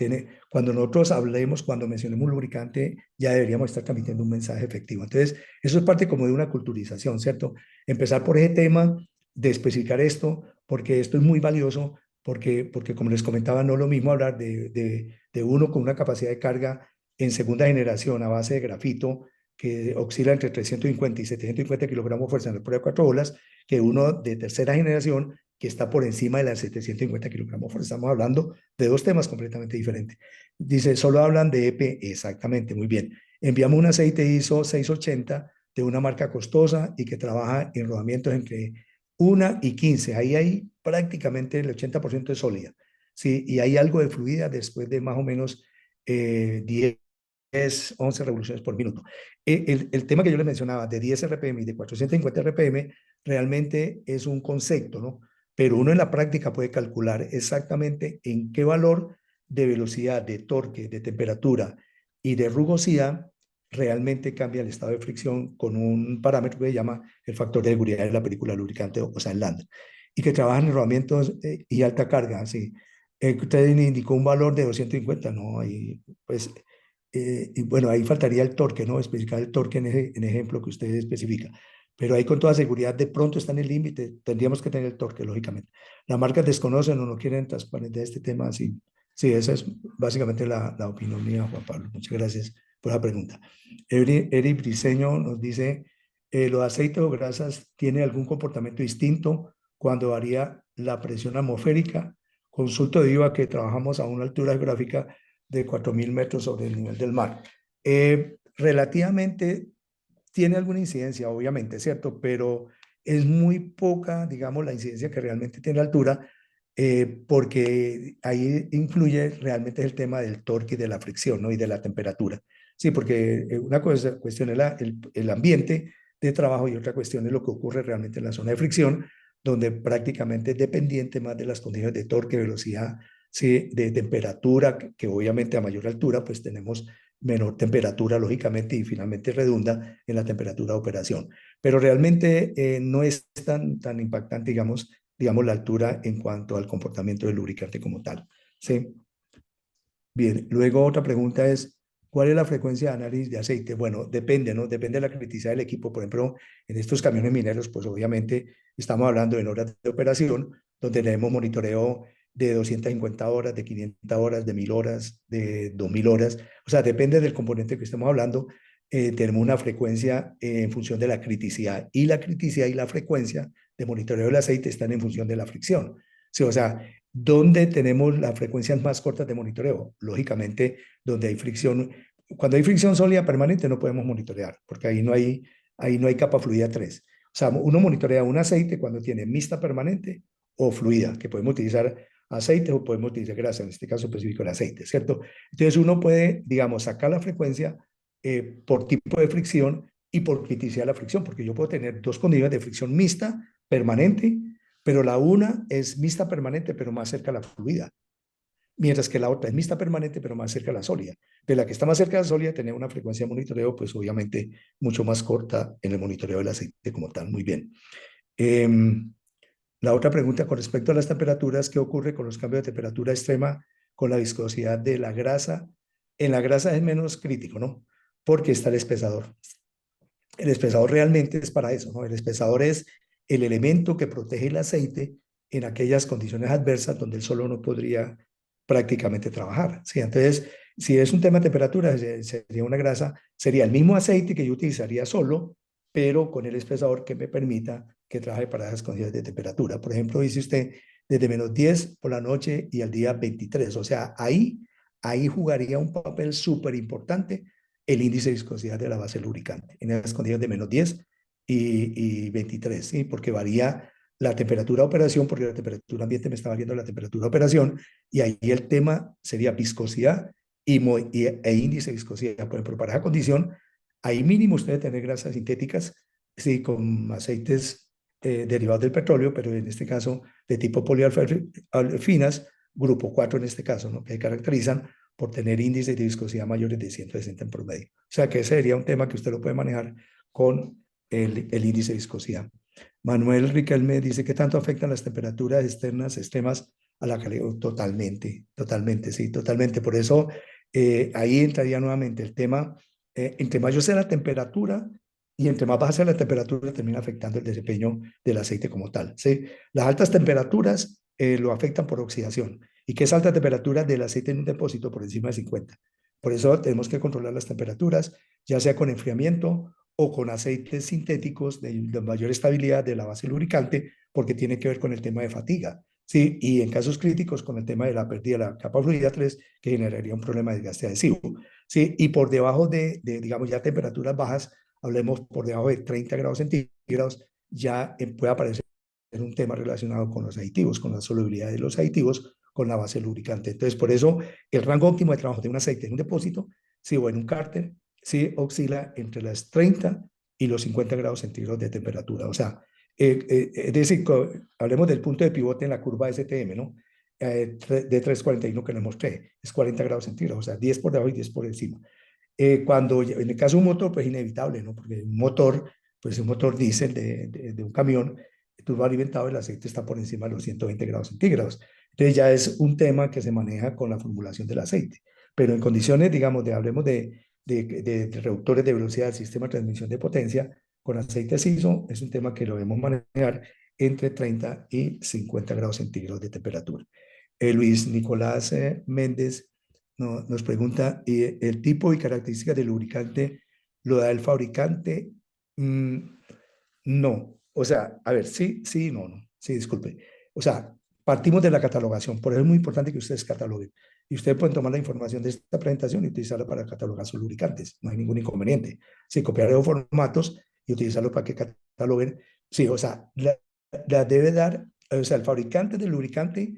cuando nosotros hablemos, cuando mencionemos un lubricante, ya deberíamos estar transmitiendo un mensaje efectivo. Entonces, eso es parte como de una culturización, ¿cierto? Empezar por ese tema, de especificar esto, porque esto es muy valioso, porque como les comentaba, no es lo mismo hablar de uno con una capacidad de carga en segunda generación a base de grafito, que oscila entre 350 y 750 kilogramos de fuerza en la prueba de 4 bolas, que uno de tercera generación que está por encima de las 750 kilogramos de fuerza. Estamos hablando de dos temas completamente diferentes. Dice, solo hablan de EP, exactamente, muy bien. Enviamos un aceite ISO 680 de una marca costosa y que trabaja en rodamientos entre 1 y 15. Ahí hay prácticamente el 80% de sólida. Sí, y hay algo de fluida después de más o menos 10 11 revoluciones por minuto. El tema que yo les mencionaba de 10 RPM y de 450 RPM realmente es un concepto, ¿no? Pero uno en la práctica puede calcular exactamente en qué valor de velocidad, de torque, de temperatura y de rugosidad realmente cambia el estado de fricción con un parámetro que se llama el factor de seguridad de la película lubricante, o sea, el LAND, y que trabajan en rodamientos y alta carga, ¿sí? Usted indicó un valor de 250, ¿no? Y pues y bueno, ahí faltaría el torque, ¿no? Especificar el torque en ejemplo que usted especifica. Pero ahí con toda seguridad de pronto está en el límite, tendríamos que tener el torque, lógicamente. Las marcas desconocen o no quieren transparentar este tema así. Sí, esa es básicamente la opinión mía, Juan Pablo. Muchas gracias por la pregunta. Eric Briceño nos dice, ¿los aceites o grasas tienen algún comportamiento distinto cuando varía la presión atmosférica? Consulto debido a que trabajamos a una altura geográfica de 4.000 metros sobre el nivel del mar. Relativamente tiene alguna incidencia, obviamente, ¿cierto? Pero es muy poca, digamos, la incidencia que realmente tiene la altura, porque ahí influye realmente el tema del torque y de la fricción, ¿no? Y de la temperatura. Sí, porque una cuestión es el ambiente de trabajo y otra cuestión es lo que ocurre realmente en la zona de fricción, donde prácticamente es dependiente más de las condiciones de torque, velocidad, sí, de temperatura, que obviamente a mayor altura pues tenemos menor temperatura, lógicamente, y finalmente redunda en la temperatura de operación. Pero realmente no es tan impactante, digamos, la altura en cuanto al comportamiento del lubricante como tal. ¿Sí? Bien, luego otra pregunta es, ¿cuál es la frecuencia de análisis de aceite? Bueno, depende, ¿no? Depende de la criticidad del equipo. Por ejemplo, en estos camiones mineros, pues obviamente estamos hablando de horas de operación, donde tenemos monitoreo de 250 horas, de 500 horas, de 1.000 horas, de 2.000 horas. O sea, depende del componente que estemos hablando. Tenemos una frecuencia en función de la criticidad, y la criticidad y la frecuencia de monitoreo del aceite están en función de la fricción. Sí, o sea, ¿dónde tenemos las frecuencias más cortas de monitoreo? Lógicamente, donde hay fricción. Cuando hay fricción sólida permanente no podemos monitorear, porque ahí no hay capa fluida 3. O sea, uno monitorea un aceite cuando tiene mixta permanente o fluida, que podemos utilizar aceite o podemos utilizar grasa, en este caso específico el aceite, ¿cierto? Entonces uno puede, digamos, sacar la frecuencia por tipo de fricción y por criticidad de la fricción, porque yo puedo tener dos condiciones de fricción mixta permanente, pero la una es mixta permanente, pero más cerca a la fluida. mientras que la otra es mixta permanente, pero más cerca de la sólida. De la que está más cerca de la sólida, tener una frecuencia de monitoreo, pues obviamente mucho más corta en el monitoreo del aceite como tal. Muy bien. La otra pregunta con respecto a las temperaturas, ¿qué ocurre con los cambios de temperatura extrema con la viscosidad de la grasa? En la grasa es menos crítico, ¿no? Porque está el espesador. El espesador realmente es para eso, ¿no? El espesador es el elemento que protege el aceite en aquellas condiciones adversas donde él solo no podría prácticamente trabajar. ¿Sí? Entonces, si es un tema de temperatura, sería una grasa, sería el mismo aceite que yo utilizaría solo, pero con el espesador que me permita que trabaje para esas condiciones de temperatura. Por ejemplo, dice usted desde -10 por la noche y al día 23. O sea, ahí jugaría un papel súper importante el índice de viscosidad de la base lubricante, en esas condiciones de -10 y 23, ¿sí? Porque varía la temperatura de operación, porque la temperatura ambiente me está variando la temperatura de operación, y ahí el tema sería viscosidad e índice de viscosidad. Por ejemplo, para esa condición, ahí mínimo usted debe tener grasas sintéticas, sí, con aceites derivados del petróleo, pero en este caso de tipo polialfinas, grupo 4 en este caso, ¿no? Que caracterizan por tener índices de viscosidad mayores de 160 en promedio. O sea que ese sería un tema que usted lo puede manejar con el índice de viscosidad. Manuel Riquelme dice que tanto afectan las temperaturas externas extremas a la calidad. Totalmente, totalmente, sí, totalmente. Por eso ahí entraría nuevamente el tema, entre mayor sea la temperatura y entre más baja sea la temperatura, termina afectando el desempeño del aceite como tal. ¿Sí? Las altas temperaturas lo afectan por oxidación. ¿Y qué es alta temperatura del aceite en un depósito por encima de 50? Por eso tenemos que controlar las temperaturas, ya sea con enfriamiento o con aceites sintéticos de mayor estabilidad de la base lubricante, porque tiene que ver con el tema de fatiga. Sí, y en casos críticos con el tema de la pérdida de la capa fluida 3, que generaría un problema de desgaste adhesivo. Sí, y por debajo digamos, ya temperaturas bajas, hablemos por debajo de 30 grados centígrados, ya puede aparecer un tema relacionado con los aditivos, con la solubilidad de los aditivos, con la base lubricante. Entonces, por eso el rango óptimo de trabajo de un aceite en un depósito, sí, o en un cárter, sí oscila entre las 30 y los 50 grados centígrados de temperatura. O sea, es decir, hablemos del punto de pivote en la curva STM, ¿no? De 341 que les mostré, es 40 grados centígrados, o sea, 10 por debajo y 10 por encima. Cuando en el caso de un motor, pues inevitable, ¿no? Porque un motor, pues un motor diésel de un camión turbo alimentado, el aceite está por encima de los 120 grados centígrados. Entonces ya es un tema que se maneja con la formulación del aceite. Pero en condiciones, digamos, hablemos de reductores de velocidad del sistema de transmisión de potencia, con aceite CISO, es un tema que lo debemos manejar entre 30 y 50 grados centígrados de temperatura. Luis Nicolás Méndez nos pregunta, ¿el tipo y características del lubricante lo da el fabricante? No. O sea, a ver, sí, sí, no, no. Sí, disculpe. O sea, partimos de la catalogación. Por eso es muy importante que ustedes cataloguen. Y ustedes pueden tomar la información de esta presentación y utilizarla para catalogar sus lubricantes. No hay ningún inconveniente. Sí, copiar esos formatos y utilizarlo para que cataloguen. Sí, o sea, la debe dar, o sea, el fabricante del lubricante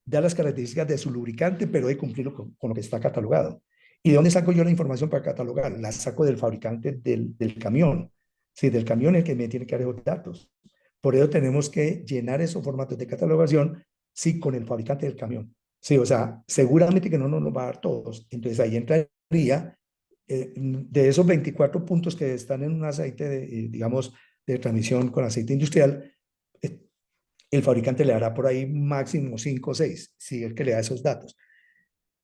da las características de su lubricante, pero debe cumplirlo con lo que está catalogado. ¿Y de dónde saco yo la información para catalogar? La saco del fabricante del camión. Sí, del camión es el que me tiene que dar esos datos. Por ello tenemos que llenar esos formatos de catalogación, sí, con el fabricante del camión. Sí, o sea, seguramente que no nos los va a dar todos. Entonces ahí entraría, de esos 24 puntos que están en un aceite, digamos, de transmisión con aceite industrial, eh, el fabricante le dará por ahí máximo 5 o 6, si es que le da esos datos.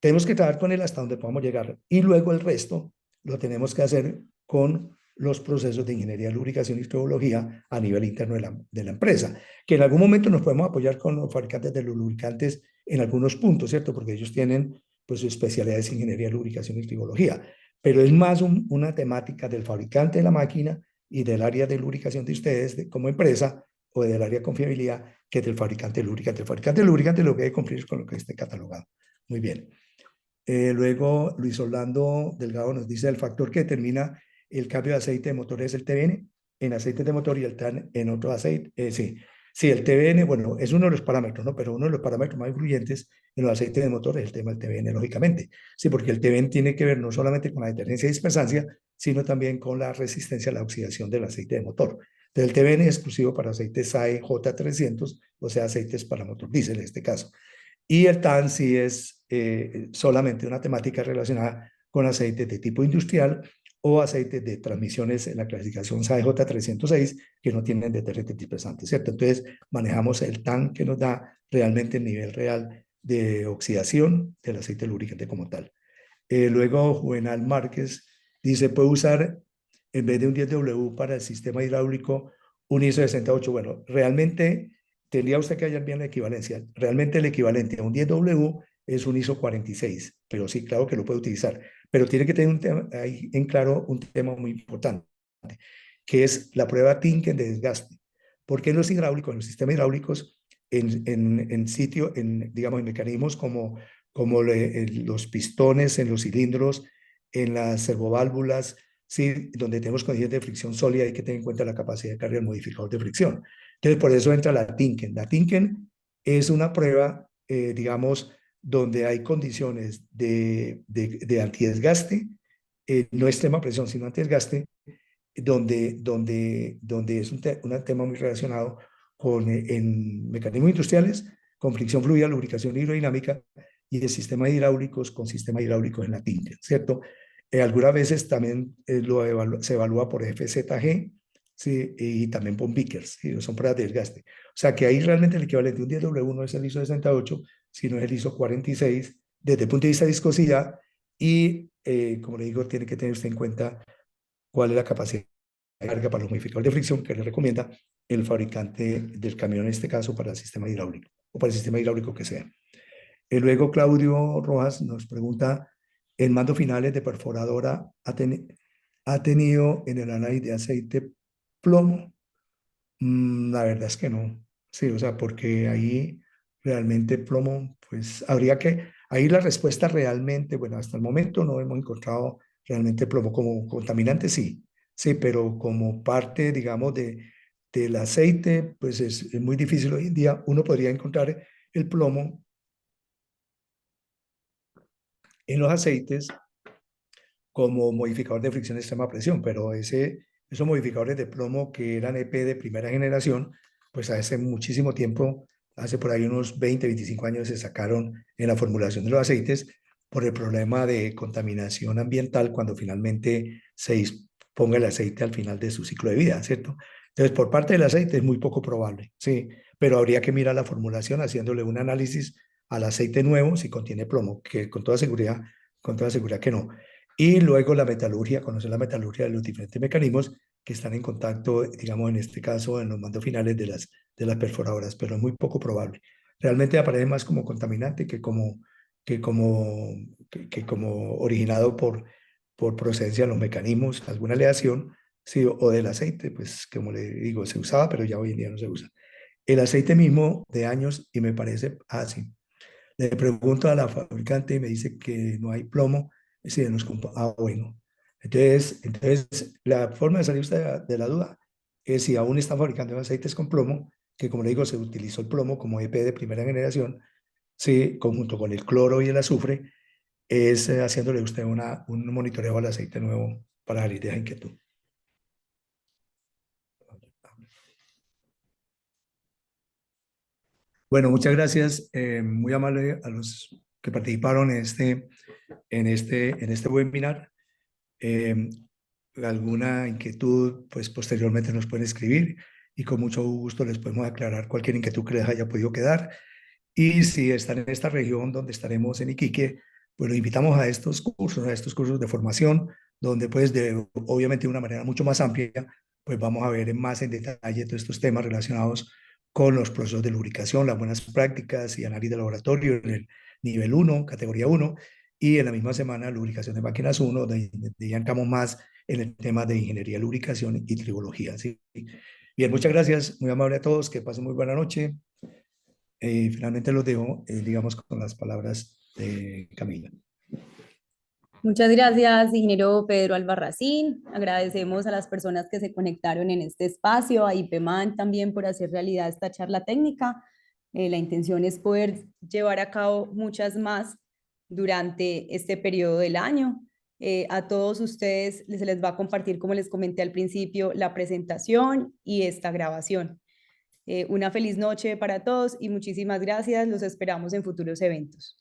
Tenemos que trabajar con él hasta donde podamos llegar. Y luego el resto lo tenemos que hacer con los procesos de ingeniería, lubricación y hidrología a nivel interno de la empresa, que en algún momento nos podemos apoyar con los fabricantes de los lubricantes en algunos puntos, ¿cierto? Porque ellos tienen pues sus especialidades en ingeniería, lubricación y hidrología, pero es más una temática del fabricante de la máquina y del área de lubricación de ustedes como empresa o del área de confiabilidad que del fabricante de lubricante. El fabricante de lubricante lo que debe cumplir es con lo que esté catalogado. Muy bien. Luego, Luis Orlando Delgado nos dice el factor que determina el cambio de aceite de motor es el TBN en aceite de motor y el TAN en otro aceite. Sí, sí, el TBN, bueno, es uno de los parámetros, ¿no? Pero uno de los parámetros más influyentes en los aceites de motor es el tema del TBN, lógicamente. Sí, porque el TBN tiene que ver no solamente con la detergencia y dispersancia, sino también con la resistencia a la oxidación del aceite de motor. Entonces, el TBN es exclusivo para aceites SAE J300, o sea, aceites para motor diésel en este caso. Y el TAN sí es solamente una temática relacionada con aceites de tipo industrial o aceites de transmisiones en la clasificación SAEJ 306 que no tienen detergentes dispersantes, ¿cierto? Entonces manejamos el TAN que nos da realmente el nivel real de oxidación del aceite lubricante como tal. Luego Juvenal Márquez dice, puede usar en vez de un 10W para el sistema hidráulico un ISO 68. Bueno, realmente tendría usted que hallar bien la equivalencia. Realmente el equivalente a un 10W es un ISO 46, pero sí, claro que lo puede utilizar. Pero tiene que tener un tema, ahí en claro un tema muy importante, que es la prueba Tinken de desgaste. Porque en los hidráulicos, en los sistemas hidráulicos, en sitio, digamos, en mecanismos como los pistones en los cilindros, en las servoválvulas, ¿sí? Donde tenemos condiciones de fricción sólida, hay que tener en cuenta la capacidad de carga del modificador de fricción. Entonces, por eso entra la Tinken. La Tinken es una prueba, digamos, donde hay condiciones de antidesgaste, no extrema presión, sino antidesgaste, donde es un tema muy relacionado con en mecanismos industriales, con fricción fluida, lubricación hidrodinámica y de sistemas hidráulicos con sistemas hidráulicos en la tinta, ¿cierto? Algunas veces también se evalúa por FZG, ¿sí? Y también por Vickers, ¿sí? Son pruebas de desgaste. O sea que ahí realmente el equivalente de un 10W no es el ISO 68, sino es el ISO 46 desde el punto de vista de viscosidad y, como le digo, tiene que tener usted en cuenta cuál es la capacidad de carga para los modificadores de fricción que le recomienda el fabricante del camión, en este caso para el sistema hidráulico o para el sistema hidráulico que sea. Y luego Claudio Rojas nos pregunta, ¿el mando finales de perforadora ha tenido en el análisis de aceite plomo? La verdad es que no. Sí, o sea, porque ahí realmente plomo, pues habría que, ahí la respuesta realmente, bueno, hasta el momento no hemos encontrado realmente plomo como contaminante, sí, sí, pero como parte, digamos, del aceite, pues es muy difícil hoy en día. Uno podría encontrar el plomo en los aceites como modificador de fricción de extrema presión, pero esos modificadores de plomo que eran EP de primera generación, pues hace muchísimo tiempo, hace por ahí unos 20, 25 años se sacaron en la formulación de los aceites por el problema de contaminación ambiental cuando finalmente se disponga el aceite al final de su ciclo de vida, ¿cierto? Entonces, por parte del aceite es muy poco probable, sí, pero habría que mirar la formulación haciéndole un análisis al aceite nuevo si contiene plomo, que con toda seguridad que no. Y luego la metalurgia, conocer la metalurgia de los diferentes mecanismos que están en contacto, digamos, en este caso, en los mandos finales de las perforadoras, pero es muy poco probable. Realmente aparece más como contaminante que como, que como originado por procedencia de los mecanismos, alguna aleación, sí, o del aceite, pues como le digo, se usaba, pero ya hoy en día no se usa. El aceite mismo de años, y me parece, sí, le pregunto a la fabricante y me dice que no hay plomo. Sí, bueno. Entonces, la forma de salir usted de la duda es si aún están fabricando aceites con plomo, que como le digo, se utilizó el plomo como EP de primera generación, sí, conjunto con el cloro y el azufre, es haciéndole usted un monitoreo al aceite nuevo para salir de esa inquietud. Bueno, muchas gracias, muy amable a los que participaron en este webinar. Eh, alguna inquietud, pues posteriormente nos pueden escribir y con mucho gusto les podemos aclarar cualquier inquietud que les haya podido quedar. Y si están en esta región donde estaremos en Iquique, pues los invitamos a estos cursos de formación, donde pues obviamente de una manera mucho más amplia, pues vamos a ver más en detalle todos estos temas relacionados con los procesos de lubricación, las buenas prácticas y análisis de laboratorio en el nivel 1, categoría 1, y en la misma semana lubricación de máquinas 1, donde ya entramos más en el tema de ingeniería, lubricación y tribología. ¿Sí? Bien, muchas gracias, muy amable a todos, que pasen muy buena noche. Finalmente los dejo, digamos, con las palabras de Camila. Muchas gracias, ingeniero Pedro Albarracín. Agradecemos a las personas que se conectaron en este espacio, a IPEMAN también por hacer realidad esta charla técnica. La intención es poder llevar a cabo muchas más durante este periodo del año. A todos ustedes se les va a compartir, como les comenté al principio, la presentación y esta grabación. Una feliz noche para todos y muchísimas gracias. Los esperamos en futuros eventos.